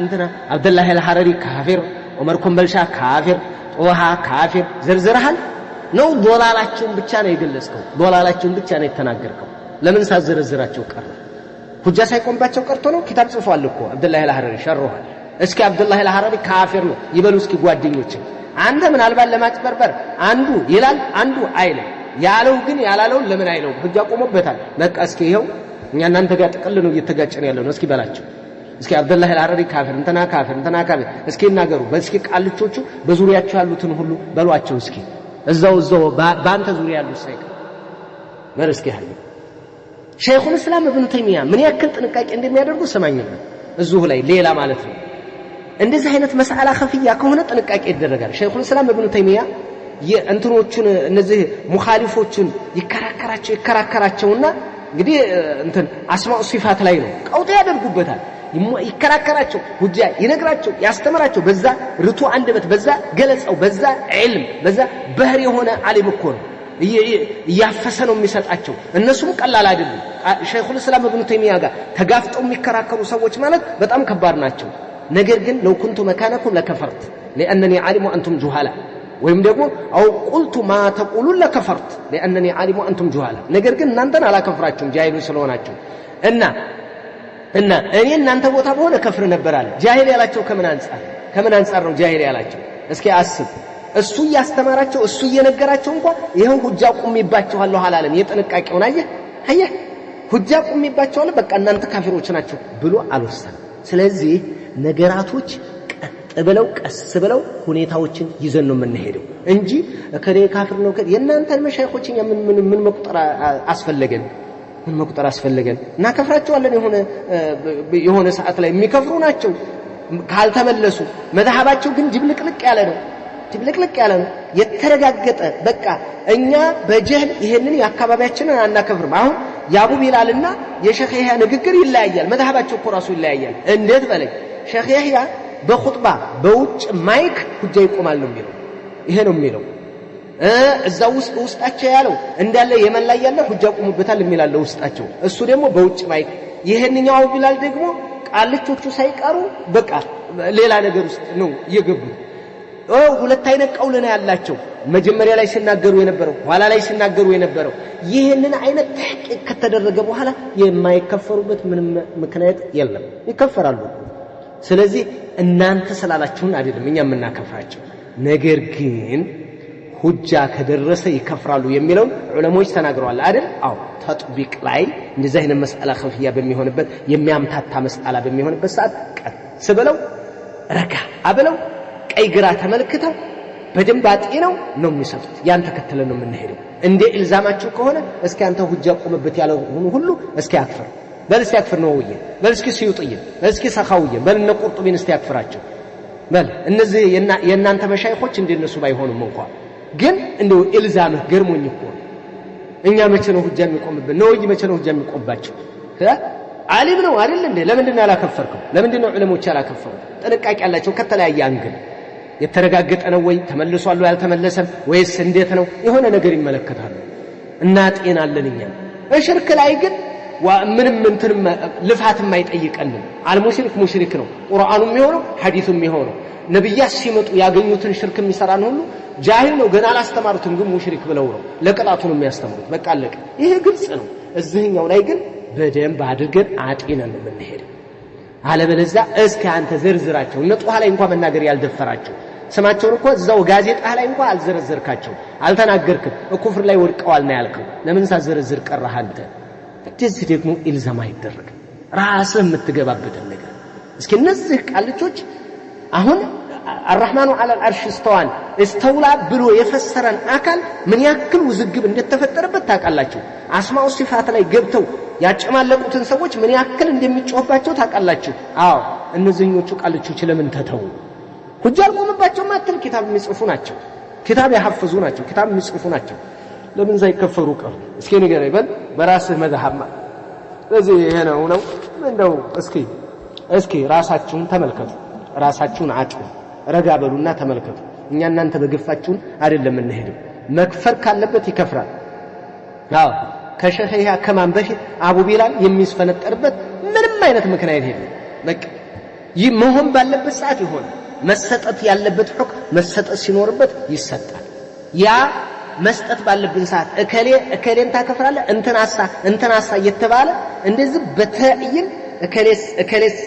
እንትና አብደላህ አልሐረሪ ካፊር፣ ዑመር ኮምበልሻ ካፊር፣ ጦሃ ካፊር ዝርዝርሃል ነው? ዶላላቸውን ብቻ ነው የገለጽከው? ዶላላቸውን ብቻ ነው የተናገርከው? ለምን ሳዝርዝራቸው ቀረ? ሁጃ ሳይቆምባቸው ቀርቶ ነው? ኪታብ ጽፏል እኮ አብደላህ አልሐረሪ ሸርኋል። እስኪ አብደላህ አልሐረሪ ካፊር ነው ይበሉ እስኪ ጓደኞች። አንተ ምናልባት ለማጭበርበር አንዱ ይላል አንዱ አይልም። ያለው ግን ያላለውን ለምን አይለው? ሁጃ ቆሞበታል። በቃ እስኪ ይሄው እኛ እናንተ ጋር ጥቅል ነው እየተጋጨን ያለው ነው። እስኪ በላቸው እስኪ አብደላህ አልሐረሪ ካፊር እንትና ካፊር እስኪ ይናገሩ። በእስኪ ቃልቾቹ በዙሪያቸው ያሉትን ሁሉ በሏቸው እስኪ እዛው በአንተ ዙሪያ ያሉት ሳይቀር እስኪ ያህል ሸይኹል እስላም ኢብኑ ተይሚያ ምን ያክል ጥንቃቄ እንደሚያደርጉ ሰማኝና እዚሁ ላይ ሌላ ማለት ነው። እንደዚህ አይነት መስአላ ኸፍያ ከሆነ ጥንቃቄ ይደረጋል። ሸይኹል እስላም ኢብኑ ተይሚያ የእንትኖቹን እነዚህ ሙኻሊፎቹን ይከራከራቸውና እንግዲህ እንትን አስማኡ ሲፋት ላይ ነው ቀውጥ ያደርጉበታል። ይከራከራቸው፣ ሁጃ ይነግራቸው፣ ያስተምራቸው። በዛ ርቱ አንደበት፣ በዛ ገለጻው፣ በዛ ዒልም፣ በዛ ባህር የሆነ ዓሊም እኮ ነው። እያፈሰ ነው የሚሰጣቸው እነሱም ቀላል አይደሉም ሸይኹል እስላም ኢብኑ ተይሚያ ጋር ተጋፍጠው የሚከራከሩ ሰዎች ማለት በጣም ከባድ ናቸው ነገር ግን لو كنت مكانكم لكفرت لانني عالم وانتم جهلاء ወይም ደግሞ አው ቁልቱ ማ ተቁሉን ለከፈርት لانني عالم وانتم جهلاء ነገር ግን እናንተን አላከፍራችሁም ጃሂሉ ስለሆናችሁ እና እኔ እናንተ ቦታ በሆነ ከፍር ነበር አለ ጃሂል ያላቸው ከምን አንፃር ነው ጃሂል ያላቸው እስኪ አስብ እሱ ያስተማራቸው እሱ እየነገራቸው እንኳን ይሄን ሁጃ ቁሚባቸዋለሁ አላለም የጥንቃቄውን አየህ ሁጃ ቁሚባቸዋለሁ በቃ እናንተ ካፊሮች ናቸው ብሎ አልወሰንም ስለዚህ ነገራቶች ቀስ ብለው ሁኔታዎችን ይዘን ነው የምንሄደው እንጂ ከኔ ካፊር ነው የእናንተን መሻይኾችን ምን መቁጠር አስፈልገን እና ከፍራቸዋለን የሆነ ሰዓት ላይ የሚከፍሩ ናቸው ካልተመለሱ መذهባቸው ግን ድብልቅልቅ ያለ ነው የተረጋገጠ በቃ እኛ በጀህል ይሄንን ያካባቢያችንን አናከፍርም አሁን ያቡ ቢላልና የሼኽ ያህያ ንግግር ይለያያል መذهባቸው እኮ ራሱ ይለያያል እንዴት በለኝ ሼኽ ያህያ በኹጥባ በውጭ ማይክ ሁጃ ይቆማል ነው የሚለው ይሄ ነው የሚለው እዛው ውስጣቸው ያለው እንዳለ የመን ላይ ያለ ሁጃ ቆሙበታል የሚላለው ውስጣቸው እሱ ደግሞ በውጭ ማይክ ይሄንኛው ቢላል ደግሞ ቃልቾቹ ሳይቀሩ በቃ ሌላ ነገር ውስጥ ነው የገቡት ሁለት አይነት ቀውል ነው ያላቸው መጀመሪያ ላይ ሲናገሩ የነበረው ኋላ ላይ ሲናገሩ የነበረው ይሄንን አይነት ተሕቂቅ ከተደረገ በኋላ የማይከፈሩበት ምንም ምክንያት የለም ይከፈራሉ ስለዚህ እናንተ ስላላችሁን አይደለም እኛ የምናከፍራቸው ነገር ግን ሁጃ ከደረሰ ይከፍራሉ የሚለው ዑለሞች ተናግረዋል አይደል አው ተጥቢቅ ላይ እንደዚህ አይነት መስአላ ኸፍያ በሚሆንበት የሚያምታታ መስአላ በሚሆንበት ሰዓት ቀስ ብለው ረጋ አብለው ቀይ ግራ ተመልክተው በደንብ አጥነው ነው የሚሰጡት ያን ተከትለን ነው የምንሄደው እንደ ኢልዛማችሁ ከሆነ እስኪ አንተ ሁጃ ቆምበት ያለው ሁሉ እስኪ አክፍር በልስቲ አክፍር ነው ወይ በልስኪ ሲዩጥይ በልስኪ ሰኻውይ በልነ ቁርጡቢን እስቲ አክፍራቸው በል እነዚህ የናንተ መሻይኾች እንደነሱ ባይሆኑም እንኳን ግን እንደው ኢልዛምህ ገርሞኝ እኮ እኛ መቼ ነው ሁጃ የሚቆምብን ነው ወይ መቼ ነው ሁጃ የሚቆምባቸው ዓሊም ነው አይደል እንዴ ለምንድን ነው ያላከፈርከው ለምንድን ነው ዑለሞች ያላከፈሩ ጥንቃቄ ያላቸው ከተለያየ አንግል የተረጋገጠ ነው ወይ ተመልሷል ወይ አልተመለሰም ወይስ እንዴት ነው የሆነ ነገር ይመለከታሉ እና ጤናለን እኛ በሽርክ ላይ ግን ወምንም እንትንም ልፋትም አይጠይቀንም አልሙሽሪክ ሙሽሪክ ነው ቁርአኑም ይሆነው ሐዲሱም ይሆነው ነብያት ሲመጡ ያገኙትን ሽርክ የሚሰራን ሁሉ ጃሂል ነው ገና አላስተማሩትም ግን ሙሽሪክ ብለው ነው ለቅጣቱን የሚያስተምሩት በቃ አለቀ ይሄ ግልጽ ነው እዚህኛው ላይ ግን በደንብ አድርገን አጤነን የምንሄደው አለበለዚያ እስኪ አንተ ዝርዝራቸው ነጥዋ ላይ እንኳን መናገር ያልደፈራቸው ስማቸውን እንኳን እዛው ጋዜጣ ላይ እንኳን አልዘረዘርካቸው አልተናገርክም ኩፍር ላይ ወድቀዋል ነው ያልከው ለምን ሳዘረዝር ቀረህ አንተ እንደዚህ ደግሞ ኢልዛም አይደረግም ራስህ የምትገባበት ነገር እስኪ እነዚህ ቃልቾች አሁን الرحمن على العرش استوى ብሎ የፈሰረን አካል ምን ያክል ውዝግብ እንደተፈጠረበት ታውቃላችሁ አስማኡ ሲፋት ላይ ገብተው ያጨማለቁትን ሰዎች ምን ያክል እንደሚጮህባቸው ታውቃላችሁ አዎ እነዚህኞቹ ቃልቾች ለምን ተተው ሁጃ አልቆመባቸው ማተል ኪታብ የሚጽፉ ናቸው ኪታብ ያሐፍዙ ናቸው ኪታብ የሚጽፉ ናቸው ለምን ሳይከፈሩ ቀሩ እስኪ ንገረኝ በል በራስህ መذهب ስለዚህ ይሄ ነው እንደው እስኪ ራሳችሁን ተመልከቱ ራሳችሁን አጥሩ ረጋ በሉና ተመልከቱ እኛ እናንተ በግፋችሁን አይደለም እንሄደው መክፈር ካለበት ይከፍራል አዎ ከሸኺያ ከማን በፊት አቡ ቢላል የሚስፈነጠርበት ምንም አይነት ምክንያት የለም በቃ ይመሆን ባለበት ሰዓት ይሆን መሰጠት ያለበት ሁክም መሰጠት ሲኖርበት ይሰጣል ያ መስጠት ባለብን ሰዓት እከሌን ታከፍራለ እንተናሳ እየተባለ እንደዚህ በተዕይን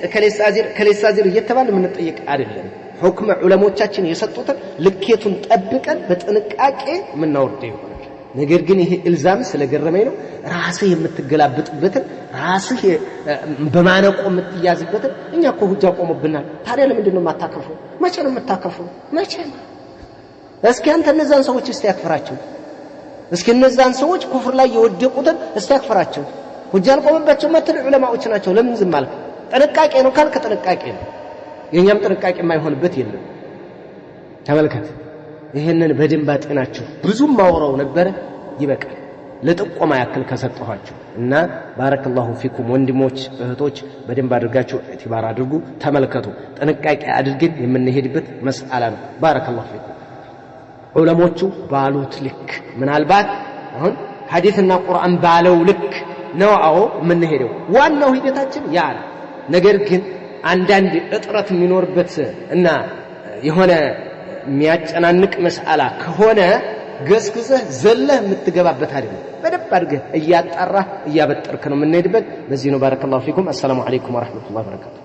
እከሌስ አዚር እየተባለ ምን ጠይቅ አይደለም ሁክም ዑለሞቻችን የሰጡትን ልኬቱን ጠብቀን በጥንቃቄ ምን እናወርደው ይሆናል ነገር ግን ይሄ ኢልዛም ስለገረመኝ ነው ራስህ የምትገላብጥበትን ራስህ በማነቆ የምትያዝበትን እኛ እኮ ሁጃ ቆመብናል ታዲያ ለምንድን ነው የማታከፍረው መቼ ነው የምታከፍረው መቼ ነው እስኪ አንተ እነዛን ሰዎች እስቲ ያክፍራቸው እስኪ እነዛን ሰዎች ኩፍር ላይ የወደቁትን እስቲ ያክፍራቸው ሁጃ ቆመባቸው ማለት ዑለማዎች ናቸው ለምን ዝም አልክ ጥንቃቄ ነው ካልከ ጥንቃቄ ነው የኛም ጥንቃቄ የማይሆንበት የለም ተመልከት ይሄንን በደንብ አጤናችሁ ብዙም ማውራው ነበር ይበቃል ለጥቆማ ያክል ከሰጠኋችሁ እና ባረከላሁ ፊኩም ወንድሞች እህቶች በደንብ አድርጋችሁ ኢዕቲባር አድርጉ ተመልከቱ ጥንቃቄ አድርገን የምንሄድበት መስአላ ነው ባረከላሁ ፊኩም ዑለሞቹ ባሉት ልክ ምናልባት አሁን ሐዲስና ቁርአን ባለው ልክ ነው አዎ የምንሄደው ዋናው ሂደታችን ያ ነው ነገር ግን አንዳንድ እጥረት የሚኖርበት እና የሆነ የሚያጨናንቅ መስአላ ከሆነ ገስግዘህ ዘለህ የምትገባበት አይደለም በደብ አድርገህ እያጣራህ እያበጠርክ ነው የምንሄድበት በዚህ ነው ባረከላሁ ፊኩም አሰላሙ አለይኩም ወራህመቱላሂ ወበረካቱ